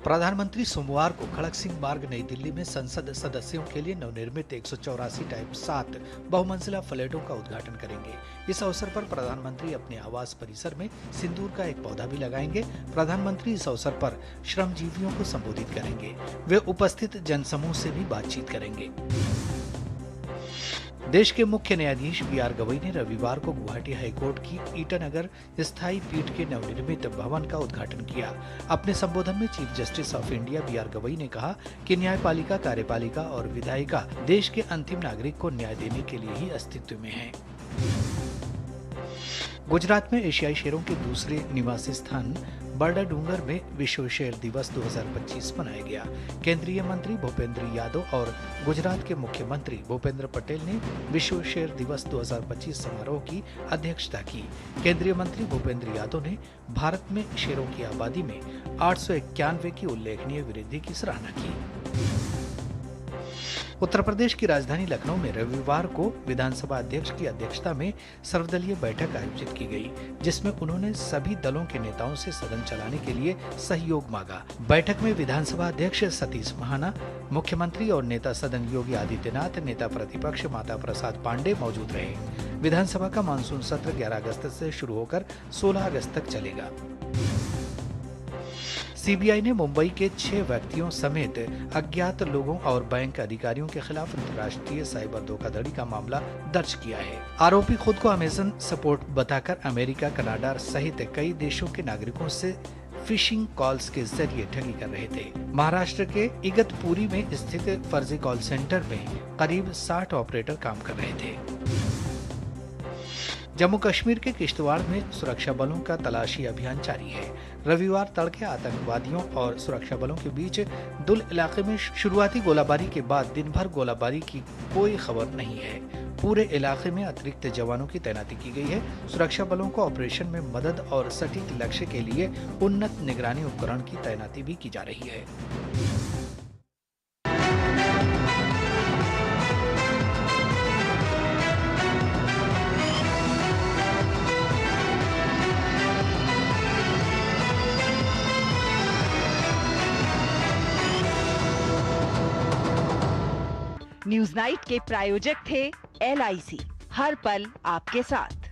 प्रधानमंत्री सोमवार को खड़क सिंह मार्ग नई दिल्ली में संसद सदस्यों के लिए नवनिर्मित 184 टाइप 7 बहुमंजिला फ्लैटों का उद्घाटन करेंगे। इस अवसर पर प्रधानमंत्री अपने आवास परिसर में सिंदूर का एक पौधा भी लगाएंगे। प्रधानमंत्री इस अवसर पर श्रमजीवियों को संबोधित करेंगे। वे उपस्थित जनसमूह से भी बातचीत करेंगे। देश के मुख्य न्यायाधीश बी.आर. गवई ने रविवार को गुवाहाटी हाईकोर्ट की ईटानगर स्थायी पीठ के नवनिर्मित भवन का उद्घाटन किया। अपने संबोधन में chief justice of India B R. Gavai ने कहा कि न्यायपालिका, कार्यपालिका और विधायिका देश के अंतिम नागरिक को न्याय देने के लिए ही अस्तित्व में है। गुजरात में एशियाई शेरों के दूसरे निवासी स्थान बरडा डूंगर में विश्व शेर दिवस 2025 मनाया गया। केंद्रीय मंत्री भूपेंद्र यादव और गुजरात के मुख्यमंत्री भूपेंद्र पटेल ने विश्व शेर दिवस 2025 समारोह की अध्यक्षता की। केंद्रीय मंत्री भूपेंद्र यादव ने भारत में शेरों की आबादी में 891 की उल्लेखनीय वृद्धि की सराहना की। उत्तर प्रदेश की राजधानी लखनऊ में रविवार को विधानसभा अध्यक्ष की अध्यक्षता में सर्वदलीय बैठक आयोजित की गई, जिसमें उन्होंने सभी दलों के नेताओं से सदन चलाने के लिए सहयोग मांगा। बैठक में विधानसभा अध्यक्ष सतीश महाना, मुख्यमंत्री और नेता सदन योगी आदित्यनाथ, नेता प्रतिपक्ष माता प्रसाद पांडे मौजूद रहे। विधानसभा का मानसून सत्र 11 अगस्त से शुरू होकर 16 अगस्त तक चलेगा। सीबीआई ने मुंबई के 6 व्यक्तियों समेत अज्ञात लोगों और बैंक अधिकारियों के खिलाफ अंतर्राष्ट्रीय साइबर धोखाधड़ी का मामला दर्ज किया है। आरोपी खुद को अमेजन सपोर्ट बताकर अमेरिका, कनाडा सहित कई देशों के नागरिकों से फिशिंग कॉल्स के जरिए ठगी कर रहे थे। महाराष्ट्र के इगतपुरी में स्थित फर्जी कॉल सेंटर में करीब 60 ऑपरेटर काम कर रहे थे। जम्मू कश्मीर के किश्तवाड़ में सुरक्षा बलों का तलाशी अभियान जारी है। रविवार तड़के आतंकवादियों और सुरक्षा बलों के बीच दुल इलाके में शुरुआती गोलाबारी के बाद दिन भर गोलाबारी की कोई खबर नहीं है। पूरे इलाके में अतिरिक्त जवानों की तैनाती की गई है। सुरक्षा बलों को ऑपरेशन में मदद और सटीक लक्ष्य के लिए उन्नत निगरानी उपकरण की तैनाती भी की जा रही है। न्यूज़ नाइट के प्रायोजक थे LIC, हर पल आपके साथ।